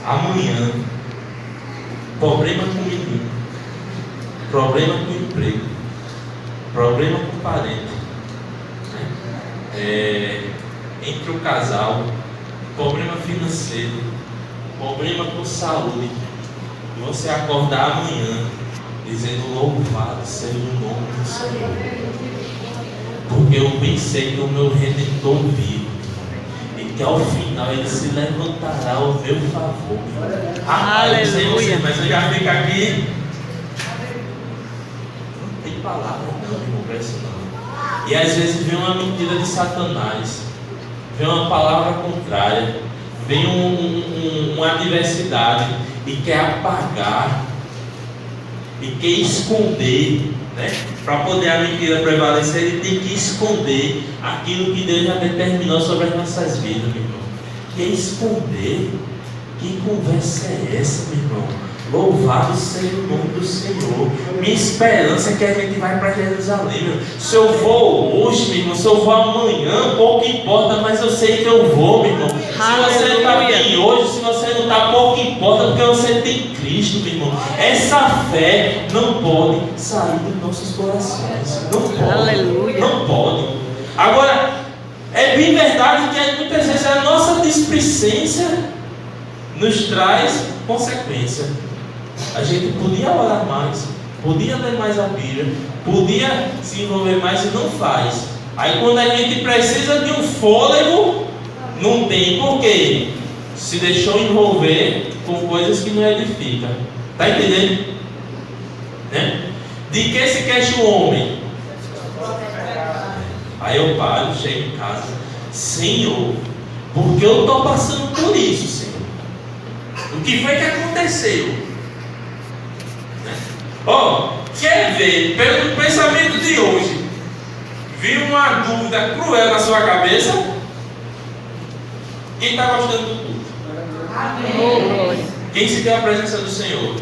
S1: Amanhã, problema com o menino, problema com o emprego, problema com o parente, né? Entre o casal, problema financeiro, problema com saúde, e você acordar amanhã dizendo: louvado seja o nome do Senhor, porque eu pensei que o meu Redentor vive, e que ao final ele se levantará ao meu favor. Aleluia! Mas eu já fico aqui. Não tem palavra não, irmão, para isso não. E às vezes vem uma mentira de Satanás, vem uma palavra contrária, vem uma adversidade e quer apagar e quer esconder, né? Para poder a mentira prevalecer, ele tem que esconder aquilo que Deus já determinou sobre as nossas vidas, meu irmão. Quer esconder? Que conversa é essa, meu irmão? Louvado seja o nome do Senhor. Minha esperança é que a gente vai para Jerusalém, meu. Se eu vou hoje, meu irmão, se eu vou amanhã, pouco importa, mas eu sei que eu vou, meu irmão. Se você não está bem hoje, se você não está, pouco importa, porque você tem Cristo, meu irmão. Essa fé não pode sair dos nossos corações. Não pode. Aleluia. Não pode. Agora, é bem verdade que muitas vezes a nossa displicência nos traz consequência. A gente podia orar mais, podia ler mais a Bíblia, podia se envolver mais e não faz. Aí quando a gente precisa de um fôlego, não tem. Por quê? Se deixou envolver com coisas que não edificam. Está entendendo? Né? De que se queixa o homem? Aí eu paro, chego em casa: Senhor, porque eu estou passando por isso, Senhor. O que foi que aconteceu? Quer ver, pelo pensamento de hoje, viu uma dúvida cruel na sua cabeça? Quem está gostando do culto? Amém. Quem se deu a presença do Senhor?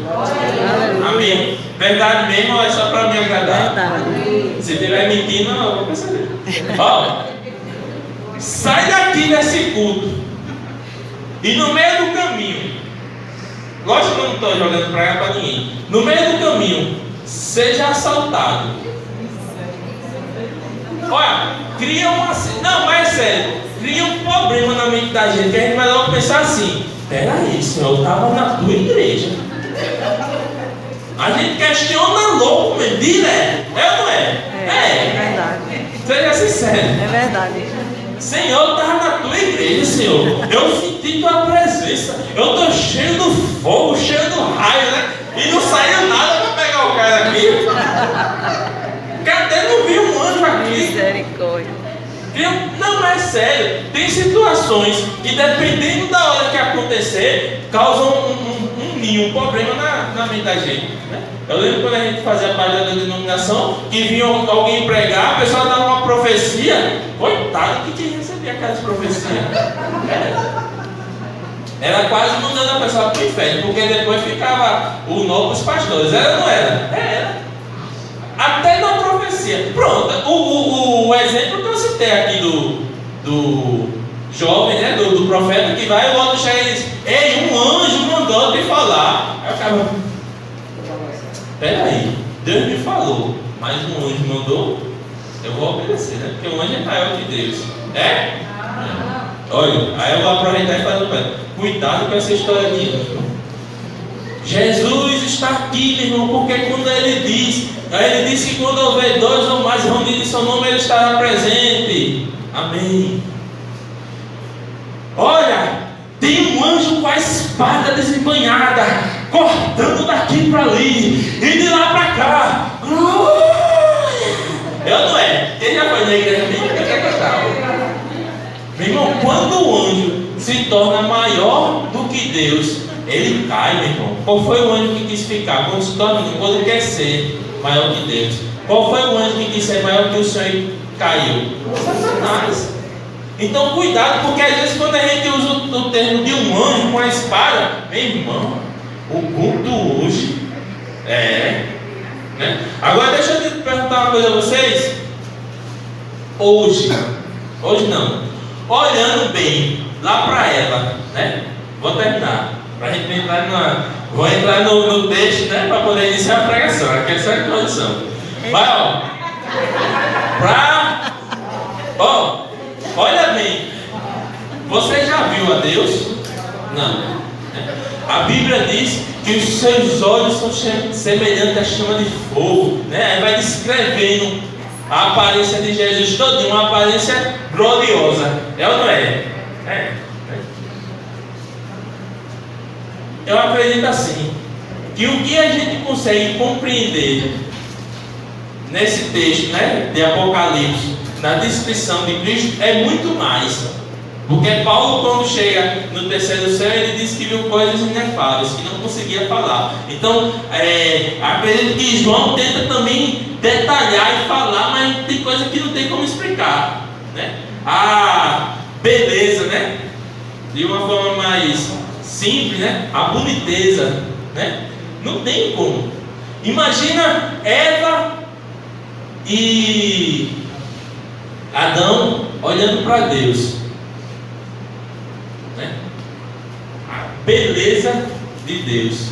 S1: Amém. Verdade mesmo ou é só para me agradar? Verdade. Se estiver mentindo, não, eu vou perceber. Sai daqui desse culto e no meio do caminho, lógico que eu não estou jogando praia para ninguém, no meio do caminho, seja assaltado. Olha, cria uma... Não, mas é sério, cria um problema na mente da gente, que a gente vai logo pensar assim: peraí, Senhor, eu estava na tua igreja. A gente questiona louco mesmo, direto. É ou não é? É verdade. Seja sincero. É verdade. Senhor, eu estava na tua igreja, Senhor. Eu senti tua presença. Eu estou cheio do fogo, cheio do raio, né? E não saiu nada para pegar o cara aqui. Cadê? Não vi um anjo aqui. Misericórdia. Não, é sério. Tem situações que, dependendo da hora que acontecer, causam um problema na mente da gente, né? Eu lembro quando a gente fazia parte da denominação, que vinha alguém pregar, a pessoa dava uma profecia. Coitado, que tinha que receber aquelas profecias. Era quase mandando a pessoa para o inferno, porque depois ficava o nó para os pastores. Era ou não era? Era. Até na profecia. Pronto, o exemplo que eu citei aqui do jovem, né, do profeta que vai, o outro chega e diz: ei, um anjo mandou te falar. Aí o cara: peraí, Deus me falou, mas um anjo mandou, eu vou obedecer, né? Porque o anjo é maior que Deus. É? Olha, aí eu vou aproveitar e fazer o pé. Cuidado com essa história de anjo. Jesus está aqui, meu irmão, porque quando ele disse que quando houver dois ou mais reunidos em seu nome, ele estará presente. Amém. Olha, tem um anjo com a espada desembanhada, cortando daqui para ali e de lá para cá. Eu não é. Quem já foi na igreja meu irmão, quando o anjo se torna maior do que Deus, ele cai, meu irmão. Qual foi o anjo que quis ficar? Quando quer ser maior que Deus? Qual foi o anjo que quis ser maior que o Senhor e caiu? Satanás. Então cuidado, porque às vezes quando a gente usa o termo de um anjo com a espada, meu irmão, o culto hoje né? Agora deixa eu te perguntar uma coisa a vocês. Hoje não, olhando bem lá para ela, né? Vou terminar, para a gente entrar vou entrar no texto, né? Para poder iniciar a pregação, aqui é só a introdução. Vai, olha bem, você já viu a Deus? Não. A Bíblia diz que os seus olhos são semelhantes à chama de fogo, né? Vai descrevendo a aparência de Jesus toda, uma aparência gloriosa. É ou não é? Eu acredito assim, que o que a gente consegue compreender nesse texto, né, de Apocalipse, na descrição de Cristo, é muito mais. Porque Paulo, quando chega no terceiro céu, ele diz que viu coisas inefáveis, que não conseguia falar. Então, acredito que João tenta também detalhar e falar, mas tem coisa que não tem como explicar, né? A beleza, né? De uma forma mais simples, né? A boniteza, né? Não tem como. Imagina Eva e Adão olhando para Deus, né? A beleza de Deus,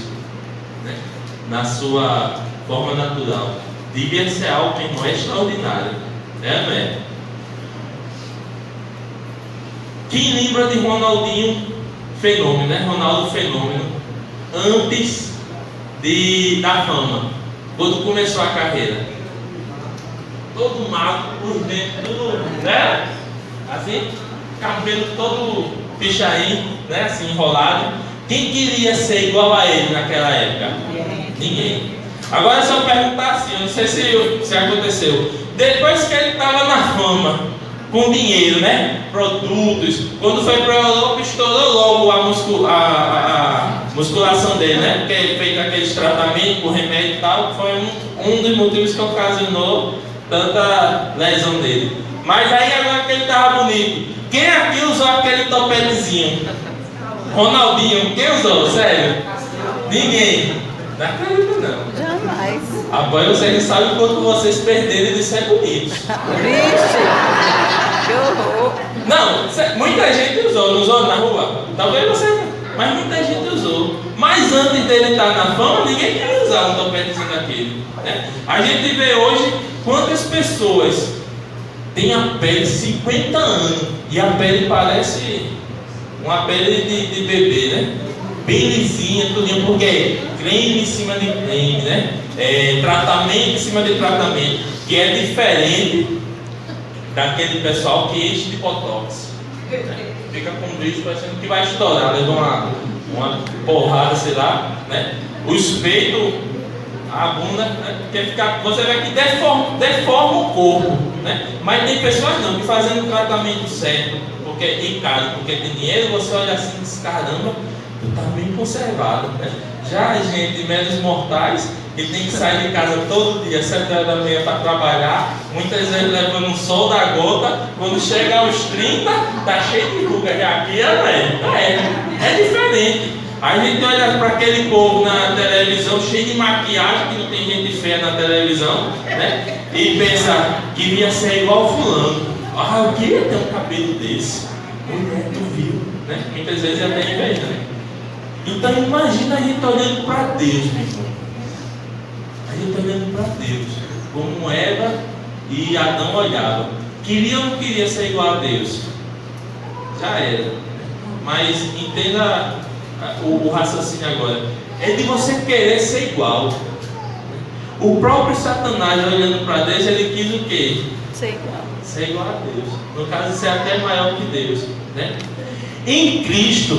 S1: né? Na sua forma natural devia ser algo que não é extraordinário, né, não é? Quem lembra de Ronaldinho Fenômeno, né? Ronaldo Fenômeno, antes da fama, quando começou a carreira, todo magro por dentro, tudo, né? Assim, cabelo todo pichain, né? Assim, enrolado. Quem queria ser igual a ele naquela época? Ninguém. Agora, se eu perguntar assim, eu não sei se aconteceu, depois que ele estava na fama, com dinheiro, né? Produtos, quando foi para a Europa, estourou logo a musculação dele, né? Porque ele fez aqueles tratamentos com remédio e tal, foi um dos motivos que ocasionou tanta lesão dele. Mas aí agora que ele estava bonito, quem aqui usou aquele topetezinho? Ronaldinho, quem usou? Sério? Ninguém. Não acredito não.
S2: Jamais.
S1: Agora vocês sabem quanto vocês perderam de ser bonitos.
S2: Vixe, que horror.
S1: Não, muita gente usou, não usou na rua? Talvez você não, mas muita gente usou. Mas antes dele estar na fama, ninguém queria usar um topetezinho daquele, né? A gente vê hoje quantas pessoas têm a pele de 50 anos e a pele parece uma pele de bebê, né? Bem lisinha, tudinho, porque creme em cima de creme, né? Tratamento em cima de tratamento, que é diferente daquele pessoal que enche de botox, né? Fica com um brilho parecendo que vai estourar, leva uma porrada, sei lá, né? Os peitos, a bunda, né? Você vê que deforma o corpo, né? Mas tem pessoas não, que fazendo o tratamento certo, porque em casa, porque tem dinheiro, você olha assim e diz, caramba, tu tá bem conservado, né? Já a gente, menos mortais, que tem que sair de casa todo dia, 7 horas da manhã para trabalhar, muitas vezes levando um sol da gota, quando chega aos 30, tá cheio de ruga. Aqui é diferente. A gente olha para aquele povo na televisão, cheio de maquiagem, que não tem gente feia na televisão, né? E pensa, queria ser igual fulano. Ah, eu queria ter um cabelo desse. Mulher, tu viu, né? Muitas vezes até inveja, né? Então imagina a gente olhando para Deus, meu irmão. A gente olhando para Deus, como Eva e Adão olhavam. Queria ou não queria ser igual a Deus? Já era. Mas entenda o raciocínio agora. É de você querer ser igual. O próprio Satanás, olhando para Deus, ele quis o quê?
S2: Ser igual.
S1: Ser igual a Deus. No caso, ser até maior que Deus, né? Em Cristo,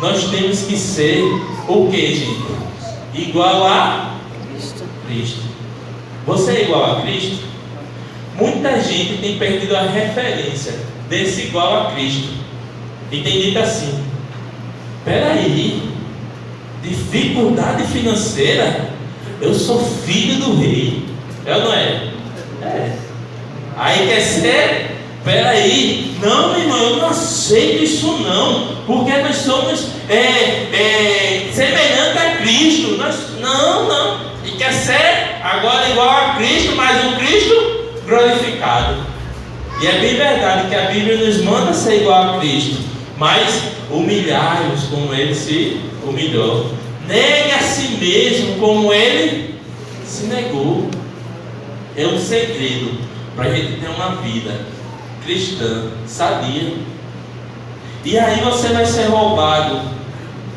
S1: nós temos que ser o que, gente? Igual a Cristo. Você é igual a Cristo? Muita gente tem perdido a referência desse igual a Cristo e tem dito assim: peraí, dificuldade financeira? Eu sou filho do rei. É ou não é? É. Aí quer ser? Peraí, não, meu irmão, eu não aceito isso não, porque nós somos semelhantes a Cristo. Não. E quer ser agora igual a Cristo, mas um Cristo glorificado. E é bem verdade que a Bíblia nos manda ser igual a Cristo, mas humilhai-vos como Ele se humilhou. Negue a si mesmo como Ele se negou. É um segredo para a gente ter uma vida cristã sadia. E aí você vai ser roubado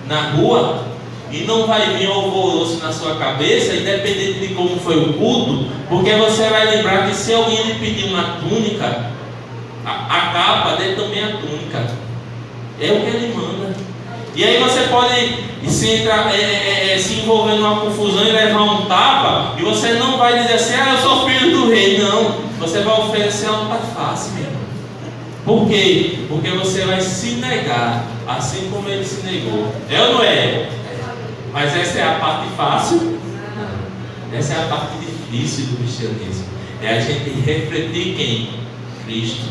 S1: na rua e não vai vir um alvoroço na sua cabeça, independente de como foi o culto, porque você vai lembrar que se alguém lhe pedir uma túnica, a capa dele também é a túnica. É o que ele manda. E aí você pode se envolver numa confusão e levar um tapa, e você não vai dizer assim: eu sou filho do rei. Não, você vai oferecer alta face, meu irmão. Por quê? Porque você vai se negar, assim como ele se negou. É ou não é? Mas essa é a parte fácil? Não. Essa é a parte difícil do cristianismo. É a gente refletir quem? Cristo.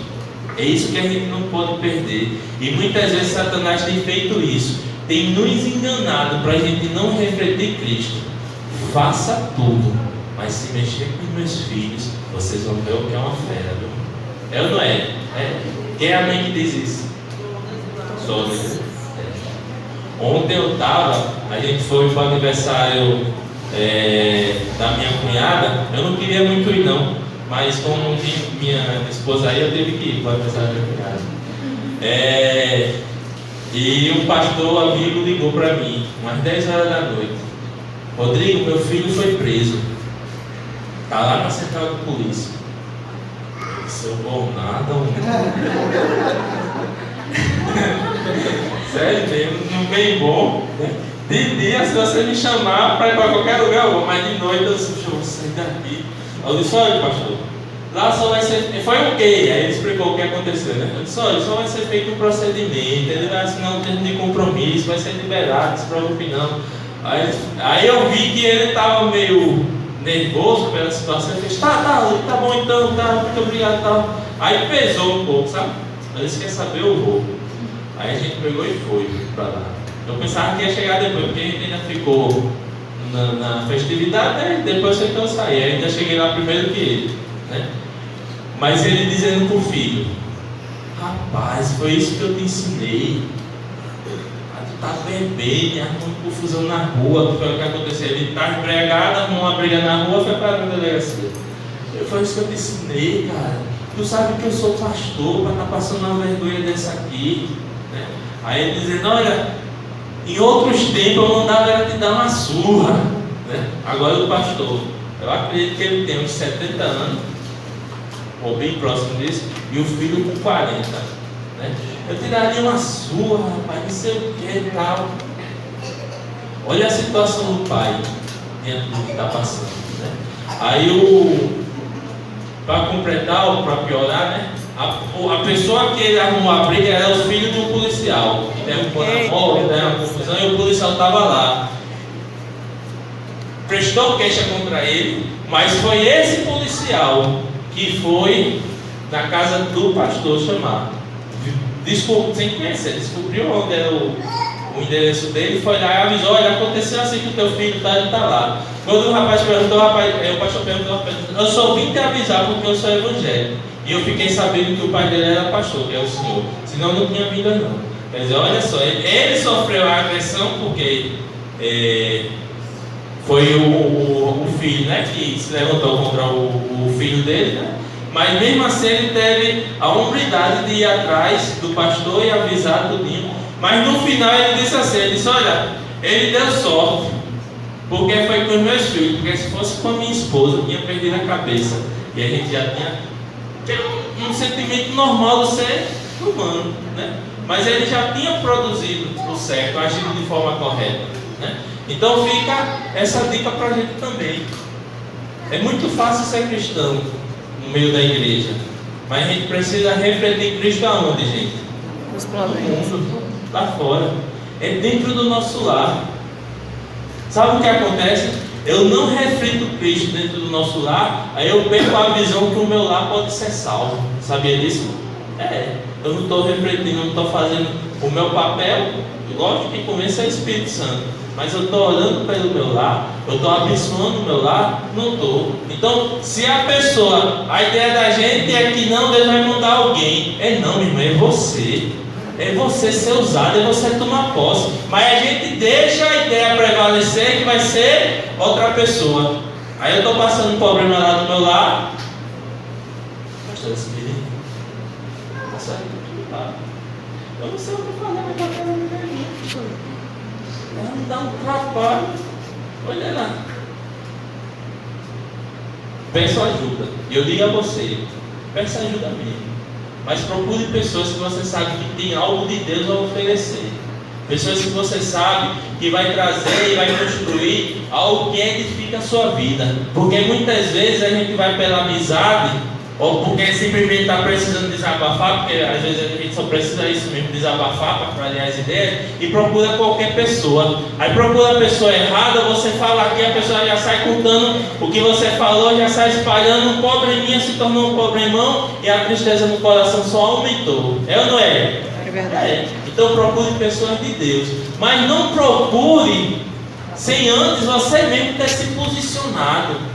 S1: É isso que a gente não pode perder. E muitas vezes Satanás tem feito isso, tem nos enganado para a gente não refletir Cristo. Faça tudo, mas se mexer com os meus filhos, vocês vão ver o que é uma fera, viu? É ou não é? Quem é a mãe que diz isso? Todas. Ontem eu estava, a gente foi para o aniversário da minha cunhada. Eu não queria muito ir não, mas como minha esposa aí, eu tive que ir para o aniversário da minha cunhada. E um pastor amigo ligou para mim, umas 10 horas da noite: Rodrigo, meu filho foi preso, está lá na central de polícia. Eu vou nada, sério mesmo, não vem bom. De dia, se você me chamar para ir para qualquer lugar, eu vou, mas de noite eu vou sair daqui. Eu disse: olha, pastor, lá só vai ser. Foi o quê? Aí ele explicou o que aconteceu, né? Eu disse: olha, só vai ser feito um procedimento, ele vai assinar um termo de compromisso, vai ser liberado, não se preocupe não. Aí eu vi que ele estava meio nervoso pela situação. Ele fez: tá bom então, tá, muito obrigado, tá. Aí pesou um pouco, sabe? Aí ele disse: quer saber, eu vou. Aí a gente pegou e foi para lá. Eu pensava que ia chegar depois, porque a gente ainda ficou na festividade, né? Depois foi que eu saí. Aí ainda cheguei lá primeiro que ele, né? Mas ele dizendo pro filho: rapaz, foi isso que eu te ensinei. Tu tá bebendo, arrumando confusão na rua. Foi o que aconteceu. Ele tá embriagado, arrumou uma briga na rua, foi para a delegacia. Foi isso que eu te ensinei, cara. Tu sabe que eu sou pastor, para estar passando uma vergonha dessa aqui, né? Aí ele dizendo: olha, em outros tempos eu mandava ela te dar uma surra, né? Agora o pastor, eu acredito que ele tem uns 70 anos, ou bem próximo disso, e o filho com 40, né? Eu te daria uma surra, rapaz, não sei o que e tal. Olha a situação do pai dentro do que está passando, né? Aí para completar ou para piorar, né? A pessoa que ele arrumou a briga era os filhos do policial, que derrubou na moto, deram uma confusão, e o policial estava lá. prestou queixa contra ele, mas foi esse policial que foi na casa do pastor chamar. Sem conhecer, descobriu onde era o endereço dele, foi lá e avisou: olha, aconteceu assim que o teu filho está lá. Quando o rapaz perguntou, o pastor perguntou: eu só vim te avisar porque eu sou evangélico. E eu fiquei sabendo que o pai dele era pastor, que é o senhor. Senão não tinha vida não. Quer dizer, olha só, ele sofreu a agressão porque foi o filho, né, que se levantou contra o filho dele, né? Mas mesmo assim ele teve a hombridade de ir atrás do pastor e avisar tudinho. Mas no final ele disse assim, ele disse: olha, ele deu sorte, porque foi com os meus filhos, porque se fosse com a minha esposa, eu tinha perdido a cabeça. E a gente já tinha um sentimento normal do ser humano, né? Mas ele já tinha produzido o certo, agindo de forma correta, né? Então fica essa dica para a gente também. É muito fácil ser cristão no meio da igreja, mas a gente precisa refletir Cristo aonde, gente? No mundo, lá fora. É dentro do nosso lar. Sabe o que acontece? Eu não reflito Cristo dentro do nosso lar, aí eu perco a visão que o meu lar pode ser salvo. Sabia disso? Eu não estou refletindo, não estou fazendo o meu papel. Lógico que começa é Espírito Santo, mas eu estou orando pelo meu lar, eu estou abençoando o meu lar? Não estou. Então, se a ideia da gente é que não, Deus vai mandar alguém. Não, meu irmão, é você. É você ser usado, é você tomar posse. Mas a gente deixa a ideia prevalecer que vai ser outra pessoa. Aí eu estou passando um problema lá no meu lar. Pastor, esse menino está saindo do lado. Eu não sei o que fazer, mas está falando de mim. Ela me dá um trabalho. Olha lá. Peço ajuda. E eu digo a você, peça ajuda mesmo. Mas procure pessoas que você sabe que tem algo de Deus a oferecer. Pessoas que você sabe que vai trazer e vai construir algo que edifica a sua vida. Porque muitas vezes a gente vai pela amizade, ou porque simplesmente está precisando desabafar, porque às vezes a gente só precisa isso mesmo, desabafar para clarear as ideias, e procura qualquer pessoa. Aí procura a pessoa errada, você fala aqui, a pessoa já sai contando o que você falou, já sai espalhando, um probleminha se tornou um problemão, e a tristeza no coração só aumentou. É ou não é?
S2: É verdade.
S1: Então procure pessoas de Deus, mas não procure sem antes você mesmo ter se posicionado.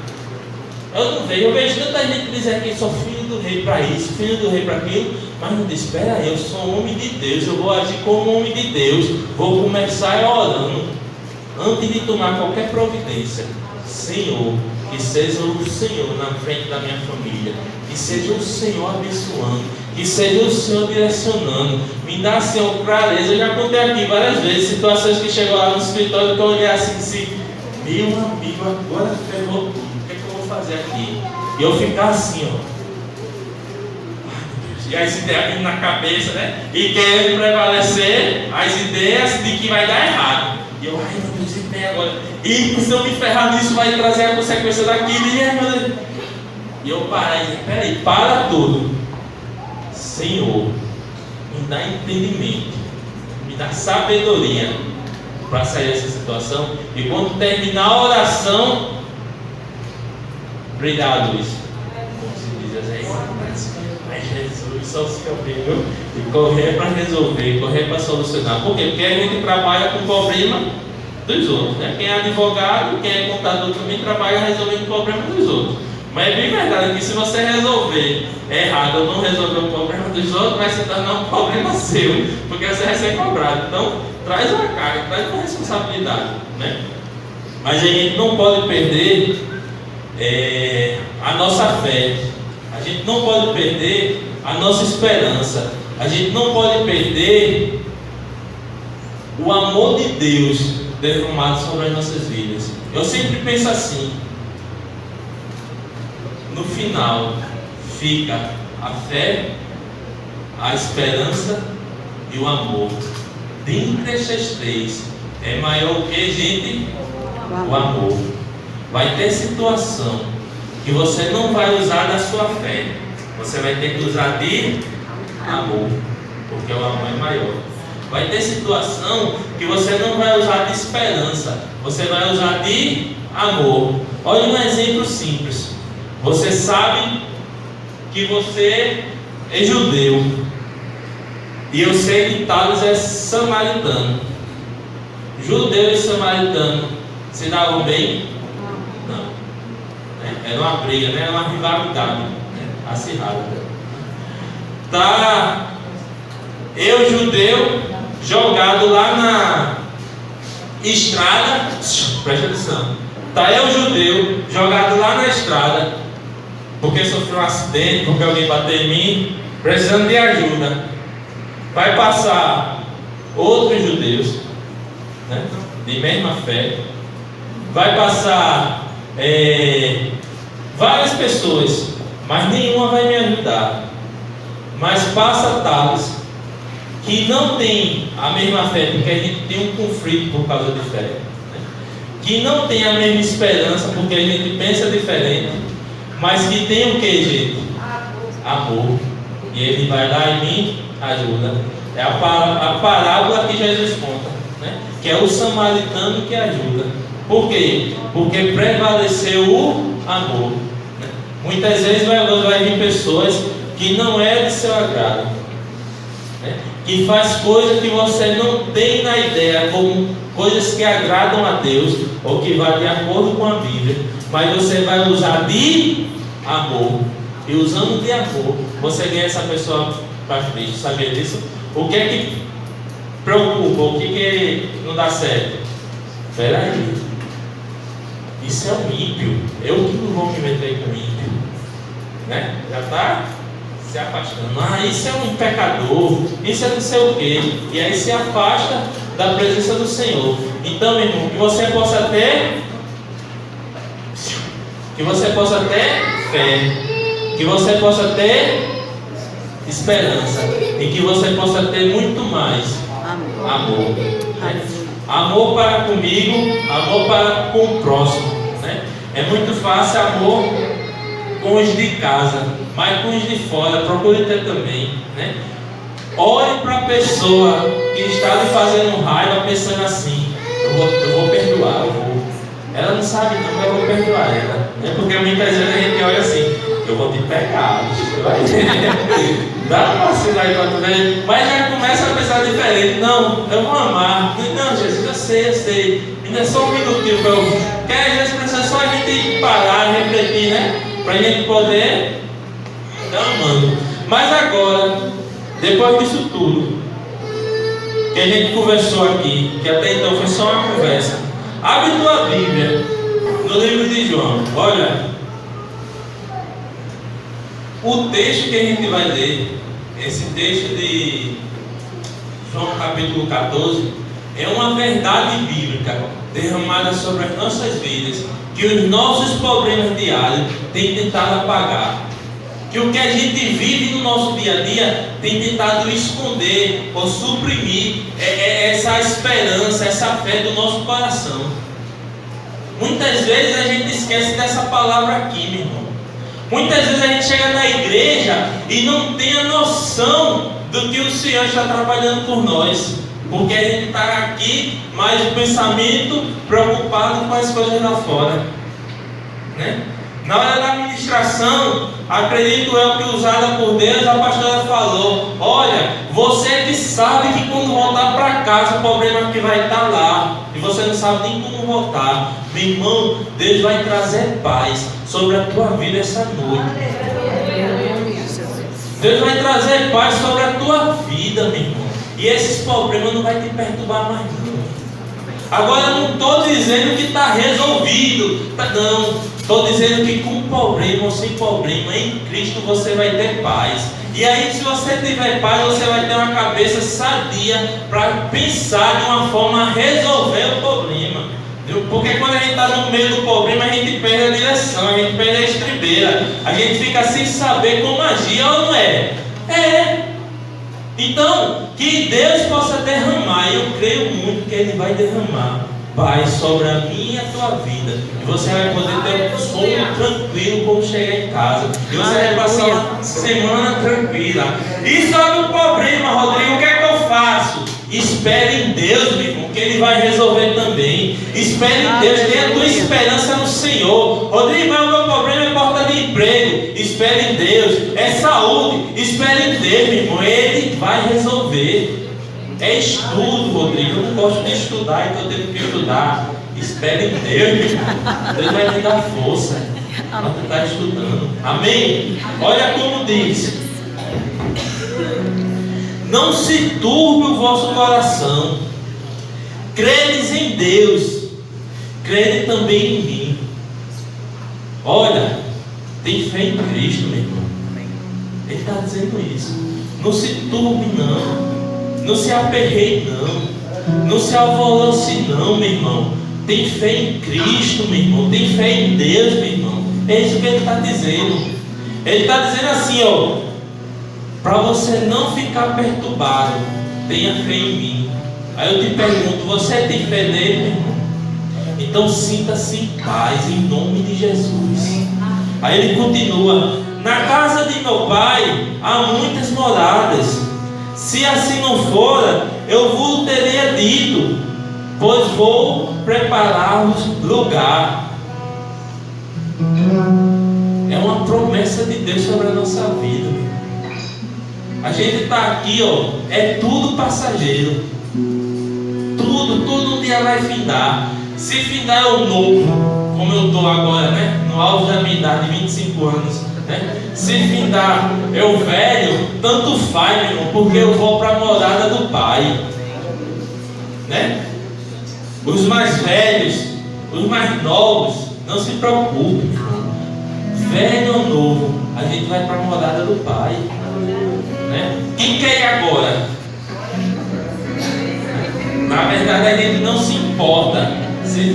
S1: Eu vejo tanta gente dizer que sou filho do rei para isso, filho do rei para aquilo, mas não diz: espera aí, eu sou um homem de Deus, eu vou agir como um homem de Deus, vou começar orando, antes de tomar qualquer providência. Senhor, que seja o Senhor na frente da minha família, que seja o Senhor abençoando, que seja o Senhor direcionando, me dá, Senhor, clareza. Eu já contei aqui várias vezes situações que chegou lá no escritório, que eu olhei assim e disse: meu amigo, agora ferrou tudo. Fazer aqui, e eu ficar assim, ó, e as ideias vindo na cabeça, né? E querendo prevalecer as ideias de que vai dar errado. E eu, ai meu Deus, e agora? E se eu me ferrar nisso, vai trazer a consequência daquilo. E eu parei, peraí, para tudo. Senhor, me dá entendimento, me dá sabedoria para sair dessa situação. E quando terminar a oração, obrigado, Luiz. Como se diz assim, mas Jesus só se cabelo e correr para resolver, correr para solucionar. Por quê? Porque a gente trabalha com o problema dos outros, né? Quem é advogado, quem é contador também trabalha resolvendo o problema dos outros. Mas é bem verdade que se você resolver errado ou não resolver o problema dos outros, vai se tornar um problema seu, porque você vai ser cobrado. Então, traz uma carga, traz uma responsabilidade, né? Mas a gente não pode perder a nossa fé, a gente não pode perder a nossa esperança, a gente não pode perder o amor de Deus derramado sobre as nossas vidas. Eu sempre penso assim: no final fica a fé, a esperança e o amor. Dentre esses três é maior o que, gente? O amor. Vai ter situação que você não vai usar da sua fé, você vai ter que usar de amor, porque o amor é maior. Vai ter situação que você não vai usar de esperança, você vai usar de amor. Olha um exemplo simples. Você sabe que você é judeu, e eu sei que Thales é samaritano. Judeu e samaritano se davam bem? Não. Era uma briga, né? Era uma rivalidade, né? Acirrada. Tá eu, judeu, jogado lá na estrada. Presta atenção. Tá eu, judeu, jogado lá na estrada, porque sofreu um acidente, porque alguém bateu em mim, precisando de ajuda. Vai passar outros judeus, né, de mesma fé. Vai passar várias pessoas, mas nenhuma vai me ajudar. Mas passa Thales, que não tem a mesma fé, porque a gente tem um conflito por causa de fé, né? Que não tem a mesma esperança, porque a gente pensa diferente, mas que tem o que, gente? Amor. E ele vai lá e me ajuda. É a parábola que Jesus conta, né? Que é o samaritano que ajuda. Por quê? Porque prevaleceu o amor, né? Muitas vezes vai vir pessoas que não é de seu agrado, né? Que faz coisas que você não tem na ideia, como coisas que agradam a Deus, ou que vai de acordo com a Bíblia, mas você vai usar de amor. E usando de amor, você ganha essa pessoa para Cristo. Sabia disso? O que é que preocupa? O que não dá certo? Espera aí, isso é um ímpio. Eu que não vou me meter com ímpio, né? Já está se afastando. Isso é um pecador, isso é não sei o quê. E aí se afasta da presença do Senhor. Então, meu irmão, que você possa ter fé, que você possa ter esperança, e que você possa ter muito mais amor, né? Amor para comigo, amor para com o próximo, né? É muito fácil amor com os de casa, mas com os de fora procure ter também, né? Olhe para a pessoa que está lhe fazendo raiva, pensando assim: eu vou perdoar, ela não sabe não, mas eu vou perdoar ela, né? Porque muitas vezes a gente olha assim: eu vou te pegar, dá uma vacina aí para tu ver. Mas já começa a pensar diferente: não, eu vou amar. Não, Jesus, eu sei, ainda é só um minutinho para eu. Porque às vezes precisa só a gente parar, refletir, né? Para a gente poder estar amando. Mas agora, depois disso tudo que a gente conversou aqui, que até então foi só uma conversa, abre tua Bíblia no livro de João. Olha, o texto que a gente vai ler, esse texto de João capítulo 14, é uma verdade bíblica derramada sobre as nossas vidas, que os nossos problemas diários têm tentado apagar, que o que a gente vive no nosso dia a dia tem tentado esconder ou suprimir essa esperança, essa fé do nosso coração. Muitas vezes a gente esquece dessa palavra aqui, meu irmão. Muitas vezes a gente chega na igreja e não tem a noção do que o Senhor está trabalhando por nós, porque a gente está aqui, mas o pensamento preocupado com as coisas lá fora, né? Na hora da ministração, acredito eu que usada por Deus, a pastora falou: olha, você que sabe que quando voltar para casa o problema que vai estar lá, e você não sabe nem como voltar. Meu irmão, Deus vai trazer paz sobre a tua vida essa noite. Deus vai trazer paz sobre a tua vida, meu irmão. E esses problemas não vai te perturbar mais não. Agora não estou dizendo que está resolvido, não. Estou dizendo que com problema ou sem problema, em Cristo você vai ter paz. E aí, se você tiver paz, você vai ter uma cabeça sadia para pensar de uma forma a resolver o problema. Porque quando a gente está no meio do problema, a gente perde a direção, a gente perde a estribeira, a gente fica sem saber como agir, ou não é? É. Então, que Deus possa derramar, e eu creio muito que Ele vai derramar paz sobre a minha e a tua vida, e você vai poder ter um sono tranquilo quando chegar em casa, e você vai passar uma semana tranquila. E sobre o problema, Rodrigo, o que é que eu faço? Espere em Deus, meu irmão, que Ele vai resolver também. Espere em Deus, tenha a tua esperança no Senhor. Rodrigo, mas o meu problema é falta de emprego. Espere em Deus. É saúde. Espere em Deus, meu irmão. Ele vai resolver. É estudo, Rodrigo. Eu não gosto de estudar, então eu tenho que estudar. Espere em Deus, meu irmão. Deus vai me dar força para tu estar estudando. Amém? Olha como diz: não se turbe o vosso coração. Credes em Deus, crede também em mim. Olha, tem fé em Cristo, meu irmão. Ele está dizendo isso. Não se turbe, não. Não se aperreie, não. Não se alvoroce, não, meu irmão. Tem fé em Cristo, meu irmão. Tem fé em Deus, meu irmão. É isso que ele está dizendo. Ele está dizendo assim, ó: para você não ficar perturbado, tenha fé em mim. Aí eu te pergunto: você tem fé nele, meu irmão? Então sinta-se em paz, em nome de Jesus. Aí ele continua: na casa de meu pai há muitas moradas. Se assim não fora, eu vos teria dito, pois vou preparar-vos lugar. É uma promessa de Deus sobre a nossa vida, meu irmão. A gente está aqui, ó, é tudo passageiro. Tudo um dia vai findar. Se findar eu novo, como eu estou agora, né? No auge da minha idade, 25 anos, né? Se findar eu velho, tanto faz, meu irmão, porque eu vou para a morada do Pai, né? Os mais velhos, os mais novos, não se preocupem, meu irmão. Velho ou novo, a gente vai para a morada do Pai. Né? Quem quer ir agora? Na verdade a gente não se importa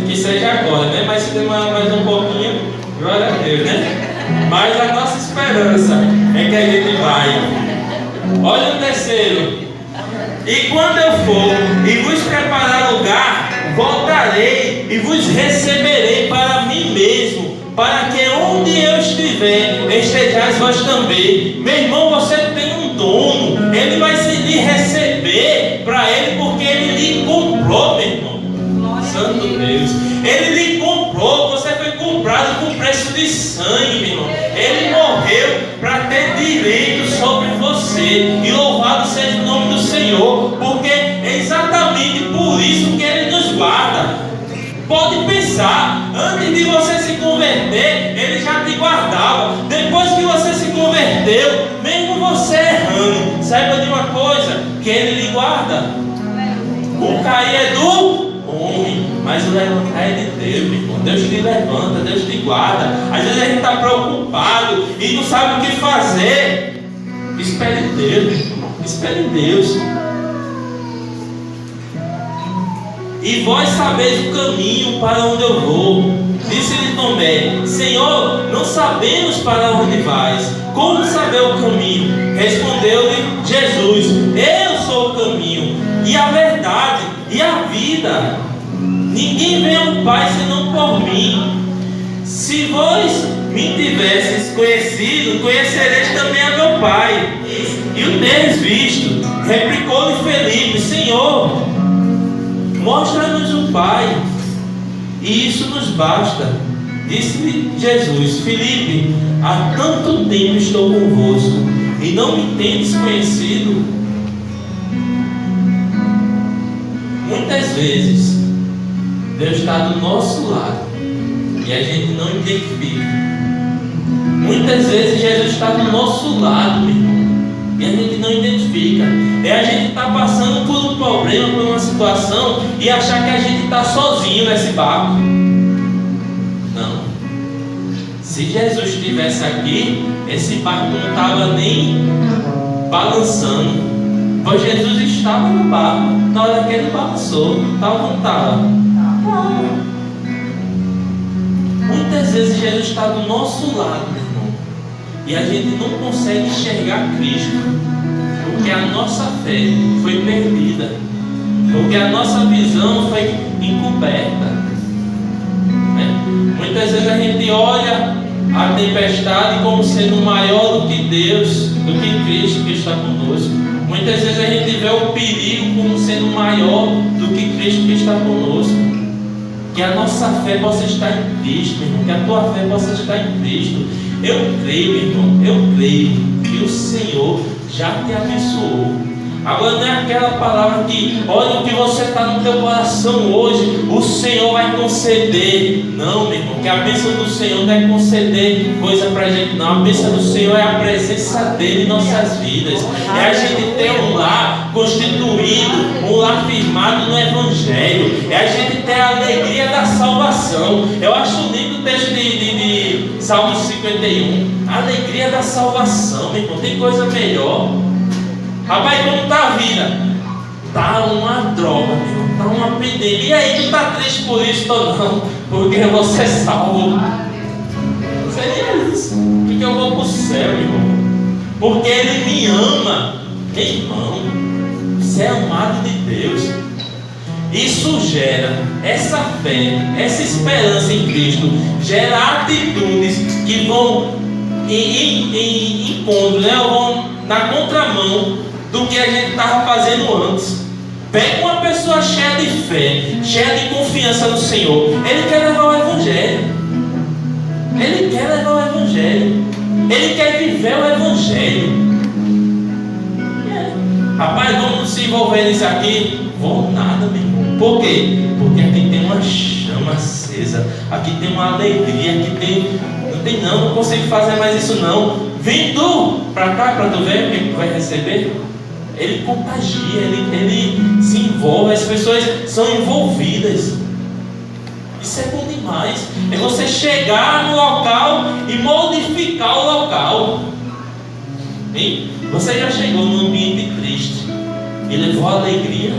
S1: que seja agora, né? Mas se demorar mais um pouquinho, glória a Deus, né? Mas a nossa esperança é que a gente vai. Olha o terceiro: e quando eu for e vos preparar lugar, voltarei e vos receberei para mim mesmo, para que onde eu estiver, estejais vós também. Meu irmão, você tem um dono. Ele vai se lhe receber para ele, porque ele lhe comprou, meu irmão. Santo Deus. Ele lhe comprou. Você foi comprado com preço de sangue, meu irmão. Ele morreu para ter direito sobre você. E louvado seja o nome do Senhor, porque é exatamente por isso que ele nos guarda. Pode pensar, antes de você se converter, ele já te guardava. Depois que você se converteu, mesmo você errando, saiba de uma coisa, que ele lhe guarda. O cair é do homem, mas o levantar é de Deus, meu irmão. Deus te levanta, Deus te guarda. Às vezes a gente está preocupado e não sabe o que fazer. Espere em Deus, meu irmão. Espere em Deus. E vós sabeis o caminho para onde eu vou. Disse-lhe Tomé: Senhor, não sabemos para onde vais. Como saber o caminho? Respondeu-lhe Jesus: eu sou o caminho, e a verdade, e a vida. Ninguém vem ao Pai senão por mim. Se vós me tivesseis conhecido, conhecereis também a meu Pai, e o teres visto. Replicou-lhe Felipe: Senhor, mostra-nos o Pai, e isso nos basta. Disse-lhe Jesus: Felipe, há tanto tempo estou convosco, e não me tendes conhecido? Muitas vezes Deus está do nosso lado e a gente não identifica. Muitas vezes Jesus está do nosso lado, meu irmão, e a gente não identifica. É a gente estar passando por um problema, por uma situação, e achar que a gente está sozinho nesse barco. Não. Se Jesus estivesse aqui, esse barco não estava nem balançando, pois Jesus estava no barco na hora que ele balançou. Estava ou não estava? Muitas vezes Jesus está do nosso lado, meu irmão, e a gente não consegue enxergar Cristo, porque a nossa fé foi perdida, porque a nossa visão foi encoberta, né? Muitas vezes a gente olha a tempestade como sendo maior do que Deus, do que Cristo que está conosco. Muitas vezes a gente vê o perigo como sendo maior do que Cristo que está conosco. Que a nossa fé possa estar em Cristo, meu irmão. Que a tua fé possa estar em Cristo. Eu creio, meu irmão, eu creio que o Senhor já te abençoou. Agora não é aquela palavra que, olha o que você está no teu coração hoje, o Senhor vai conceder. Não, meu irmão, que a bênção do Senhor não é conceder coisa para a gente, não. A bênção do Senhor é a presença dele em nossas vidas. É a gente ter um lar constituído, um lar firmado no Evangelho. É a gente ter a alegria da salvação. Eu acho lindo o texto de Salmo 51. A alegria da salvação, meu irmão, tem coisa melhor. Rapaz, como está a vida? Está uma droga, meu, está uma pendeira. E aí, tu está triste por isso ou não? Porque você é salvo. Seria isso. Porque eu vou para o céu, irmão. Porque Ele me ama. Meu irmão, você é amado de Deus. Isso gera essa fé, essa esperança em Cristo. Gera atitudes que vão em encontro, né? Vão na contramão do que a gente estava fazendo antes. Pega uma pessoa cheia de fé, cheia de confiança no Senhor. Ele quer levar o Evangelho. Ele quer levar o Evangelho. Ele quer viver o Evangelho. Rapaz, vamos se envolver nisso aqui? Vou nada, meu irmão. Por quê? Porque aqui tem uma chama acesa. Aqui tem uma alegria. Aqui tem, não consigo fazer mais isso não. Vem tu para cá para tu ver o que tu vai receber. Ele contagia, ele se envolve, as pessoas são envolvidas. Isso é bom demais. É você chegar no local e modificar o local. Hein? Você já chegou num ambiente triste e levou alegria,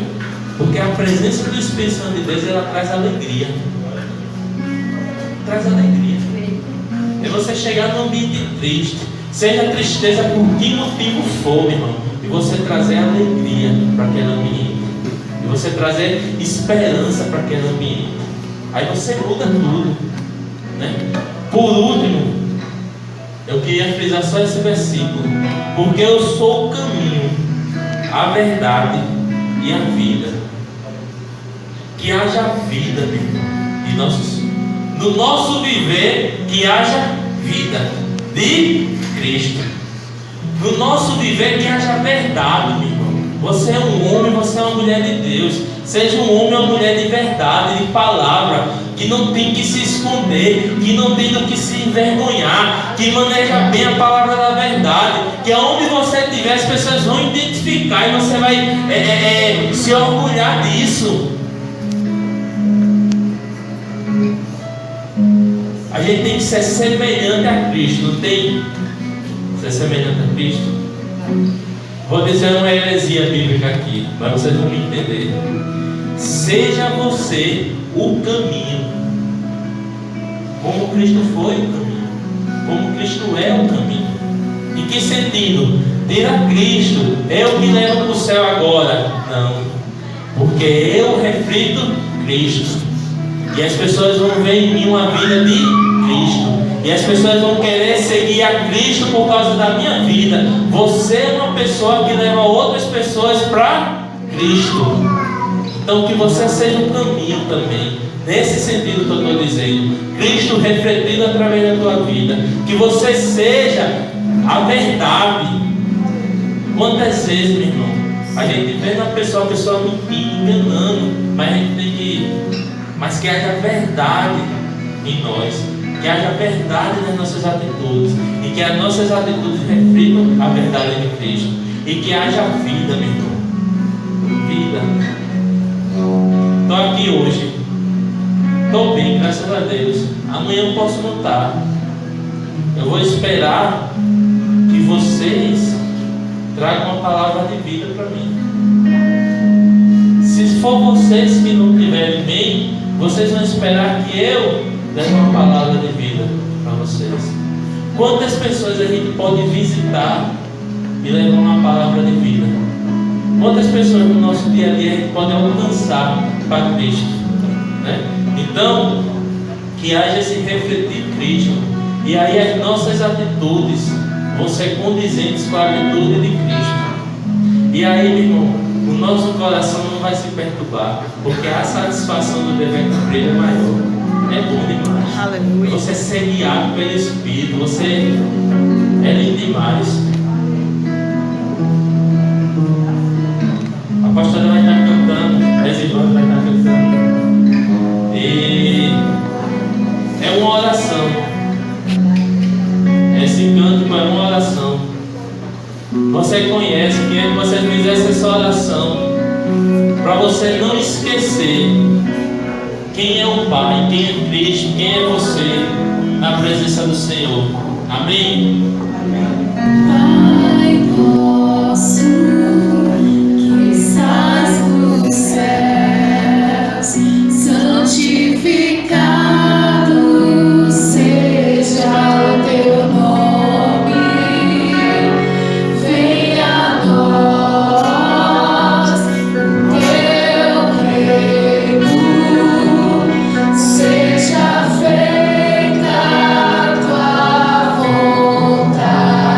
S1: porque a presença do Espírito Santo de Deus, ela traz alegria. Traz alegria. É você chegar num ambiente triste, seja tristeza por que motivo for, meu irmão, e você trazer alegria para aquele ambiente, e você trazer esperança para aquele ambiente. Aí você muda tudo, né? Por último, eu queria frisar só esse versículo: porque eu sou o caminho, a verdade e a vida. Que haja vida, meu irmão, no nosso viver, que haja vida de Cristo. No nosso viver, que haja verdade, meu irmão. Você é um homem, você é uma mulher de Deus. Seja um homem ou uma mulher de verdade, de palavra, que não tem que se esconder, que não tem do que se envergonhar, que maneja bem a palavra da verdade, que aonde você estiver, as pessoas vão identificar e você vai se orgulhar disso. A gente tem que ser semelhante a Cristo, não tem? Ser semelhante a Cristo? Vou dizer uma heresia bíblica aqui, mas vocês vão me entender. Seja você o caminho, como Cristo foi o caminho, como Cristo é o caminho. Em que sentido? Tira Cristo, eu que levo para o céu agora. Não, porque eu reflito Cristo, e as pessoas vão ver em mim uma vida de Cristo, e as pessoas vão querer seguir a Cristo por causa da minha vida. Você é uma pessoa que leva outras pessoas para Cristo. Então que você seja um caminho também, nesse sentido que eu estou dizendo, Cristo refletido através da tua vida, que você seja a verdade. Quantas vezes, meu irmão, a gente vê na pessoa, a pessoa mentindo, enganando, mas a gente tem mas que haja verdade em nós, que haja verdade nas nossas atitudes, e que as nossas atitudes reflitam a verdade de Cristo, e que haja vida, meu irmão, vida. Estou aqui hoje, estou bem, graças a Deus. Amanhã eu posso não estar. Eu vou esperar que vocês tragam uma palavra de vida para mim. Se for vocês que não estiverem bem, vocês vão esperar que eu dê uma palavra de vida para vocês. Quantas pessoas a gente pode visitar e levar uma palavra de vida? Quantas pessoas no nosso dia a dia a gente pode alcançar para Cristo, né? Então, que haja esse refletir Cristo, e aí as nossas atitudes vão ser condizentes com a atitude de Cristo. E aí, meu irmão, o nosso coração não vai se perturbar, porque a satisfação do dever cumprido é maior. É bom demais.
S2: Aleluia.
S1: Você ser guiado pelo Espírito, você é lindo demais. A pastora vai estar cantando, as irmãs vai estar cantando. E é uma oração. Esse cântico é uma oração. Você conhece, queria que você fizesse essa oração para você não esquecer quem é o Pai, quem é Cristo, quem é você na presença do Senhor. Amém?
S3: Pai nosso, que estás nos céus, santificado seja o teu nome. Venha a nós o teu reino, seja feita a tua vontade.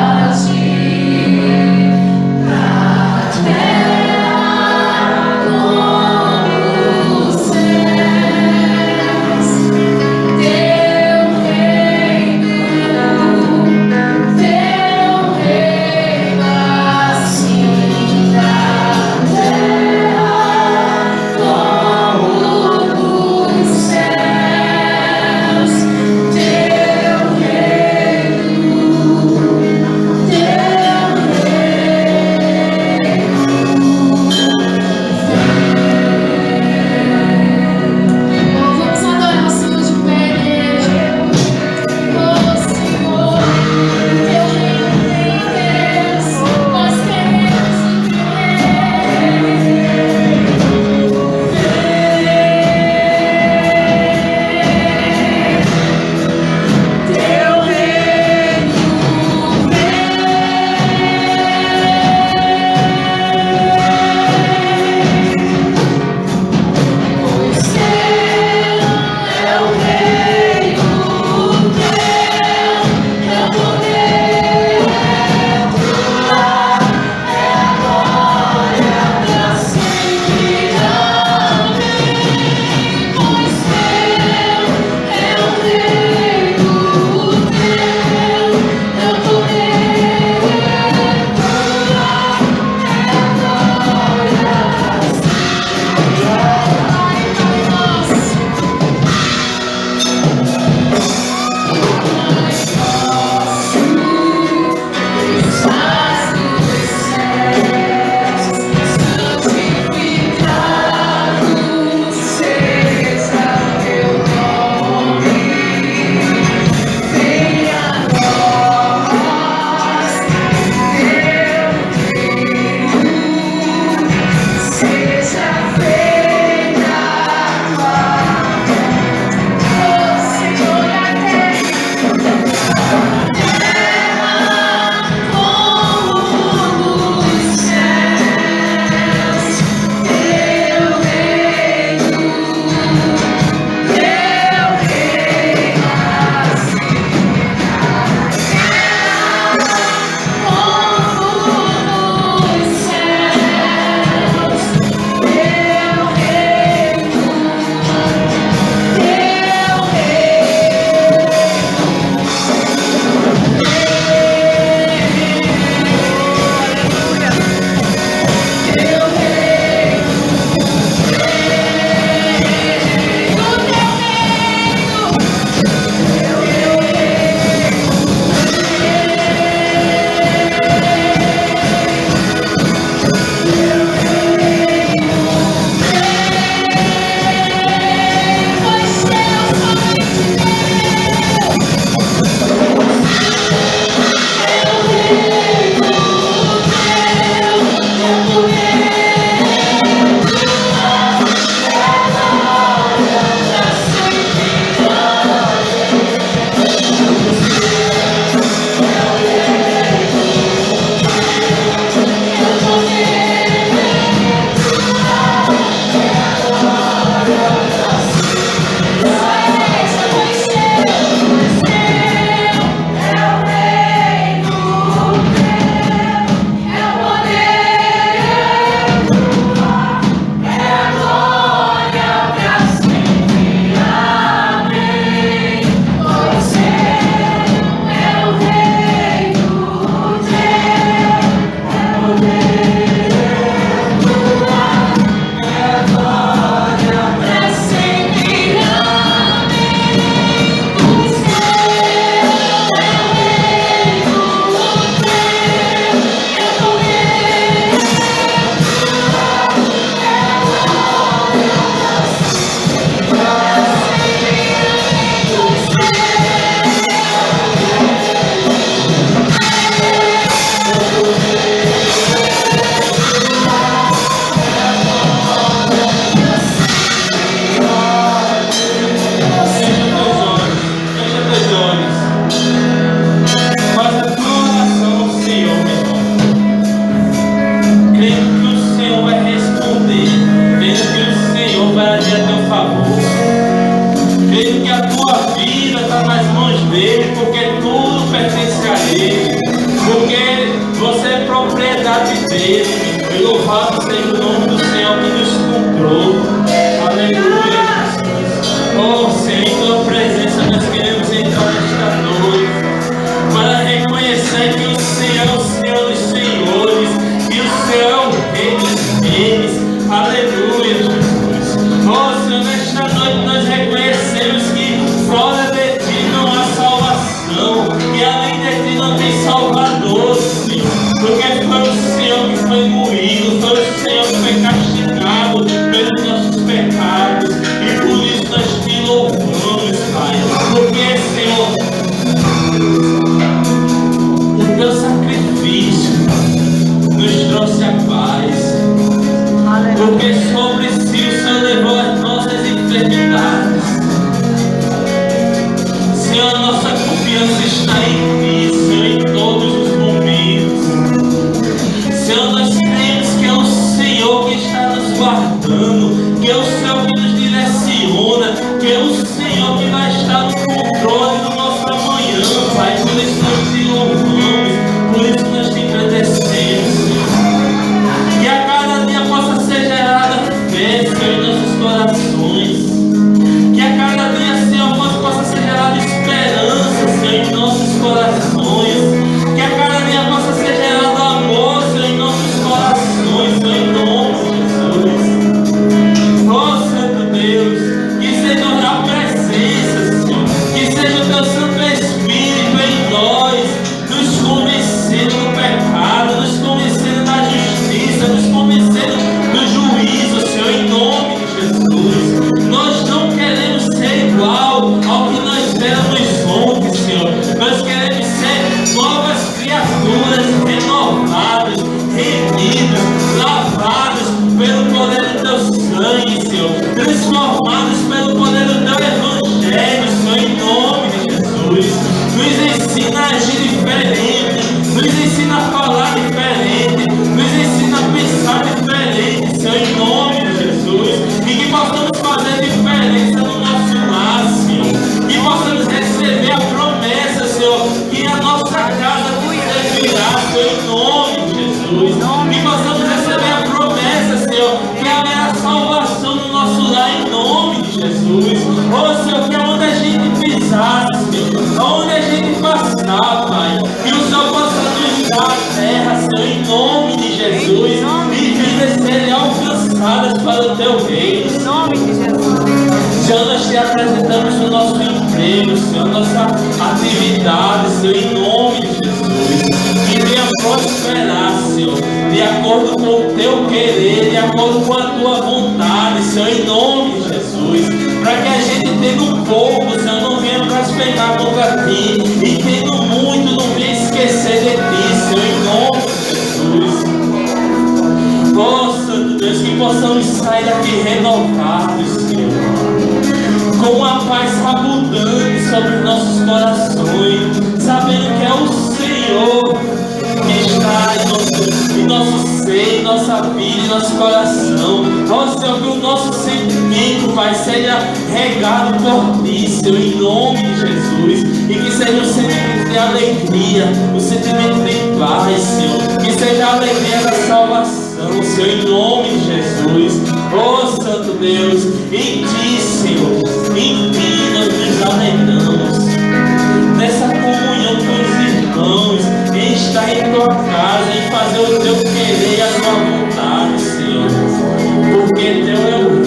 S1: verdade dele. E louvado seja o nome do Senhor que nos comprou. Aleluia, Jesus. Oh, Senhor, em tua presença nós queremos entrar nesta noite para reconhecer que o Senhor é o Senhor dos senhores e o Senhor é o Rei dos reis. Aleluia, Jesus. Oh, Senhor, nesta noite nós reconhecemos que fora de ti não há salvação, e além de ti não tem Salvador, Senhor. Porque foi o Senhor que foi moído, foi o Senhor que foi castigado pelos nossos pecados, e por isso nós te louvamos, Pai. Porque, Senhor, o teu sacrifício nos trouxe a paz. Porque sobre si o Senhor levou as nossas enfermidades. Senhor, a nossa confiança está em ti, Senhor, em todos os momentos. Senhor, nós cremos que é o Senhor que está nos guardando, que é o Senhor que nos direciona, que é o Senhor que vai estar no controle do nosso amanhã, Pai. Por isso nós te louvamos, por isso nós te agradecemos, Senhor. Que a cada dia possa ser gerada fé, Senhor, em nossos corações. Que a cada dia, Senhor, possa ser gerada esperança, Senhor, em nossos corações. Que a cada dia possa ser gerado amor, Senhor, em nossos corações, Senhor, em nome de Jesus. Oh, Santo Deus, que seja a presença, Senhor, que seja o teu Santo Espírito em nós, nos convencendo do pecado, nos convencendo da justiça, nos convencendo do juízo, Senhor, em nome de Jesus. Nós não queremos ser igual ao que nós éramos ontem, Senhor. Nós queremos ser novas criaturas, renovados, remidos, lavados pelo poder do teu sangue, Senhor. Transformados pelo poder do teu evangelho, Senhor, em nome de Jesus. Nos ensina a agir diferente, nos ensina a falar diferente, nos ensina a pensar diferente, Senhor, em nome de Jesus. E que possamos fazer diferença no nosso lar, Senhor. Que possamos receber a promessa, Senhor, que a nossa casa servirá, Senhor, em nome de Jesus. Que possamos receber a promessa, Senhor, que haverá salvação no nosso lar, em nome de Jesus. Oh, Senhor, que aonde a gente pisar, Senhor, aonde a gente passar, Pai, que o Senhor possa nos dar a terra, Senhor, em nome de Jesus, e vidas serem alcançadas para o teu reino.
S2: Em nome de Jesus.
S1: Senhor, nós te apresentamos o nosso emprego, Senhor, nossa atividade, Senhor, em nome de Jesus. Que venha prosperar, Senhor, de acordo com o teu querer, de acordo com a tua vontade, Senhor, em nome de Jesus. Para que a gente, tendo pouco, Senhor, não venha blasfemar contra ti, e tendo muito, não venha esquecer de ti, Senhor, em nome de Jesus. Oh, Santo Deus, que possamos sair daqui renovados, Senhor, com uma paz abundante sobre os nossos corações, sabendo que é o Senhor que está em nosso ser, em nossa vida, em nosso coração. Ó, Senhor, que o nosso sentimento, Pai, seja regado por ti, Senhor, em nome de Jesus, e que seja um sentimento de alegria, um sentimento de paz, Senhor, que seja a alegria da salvação, Senhor, em nome de Jesus. Ó, Santo Deus, em ti, Senhor, em ti nós nos alegramos, nessa comunhão com os irmãos, em estar em tua casa, em fazer o teu querer e a tua vontade, Senhor, porque teu é o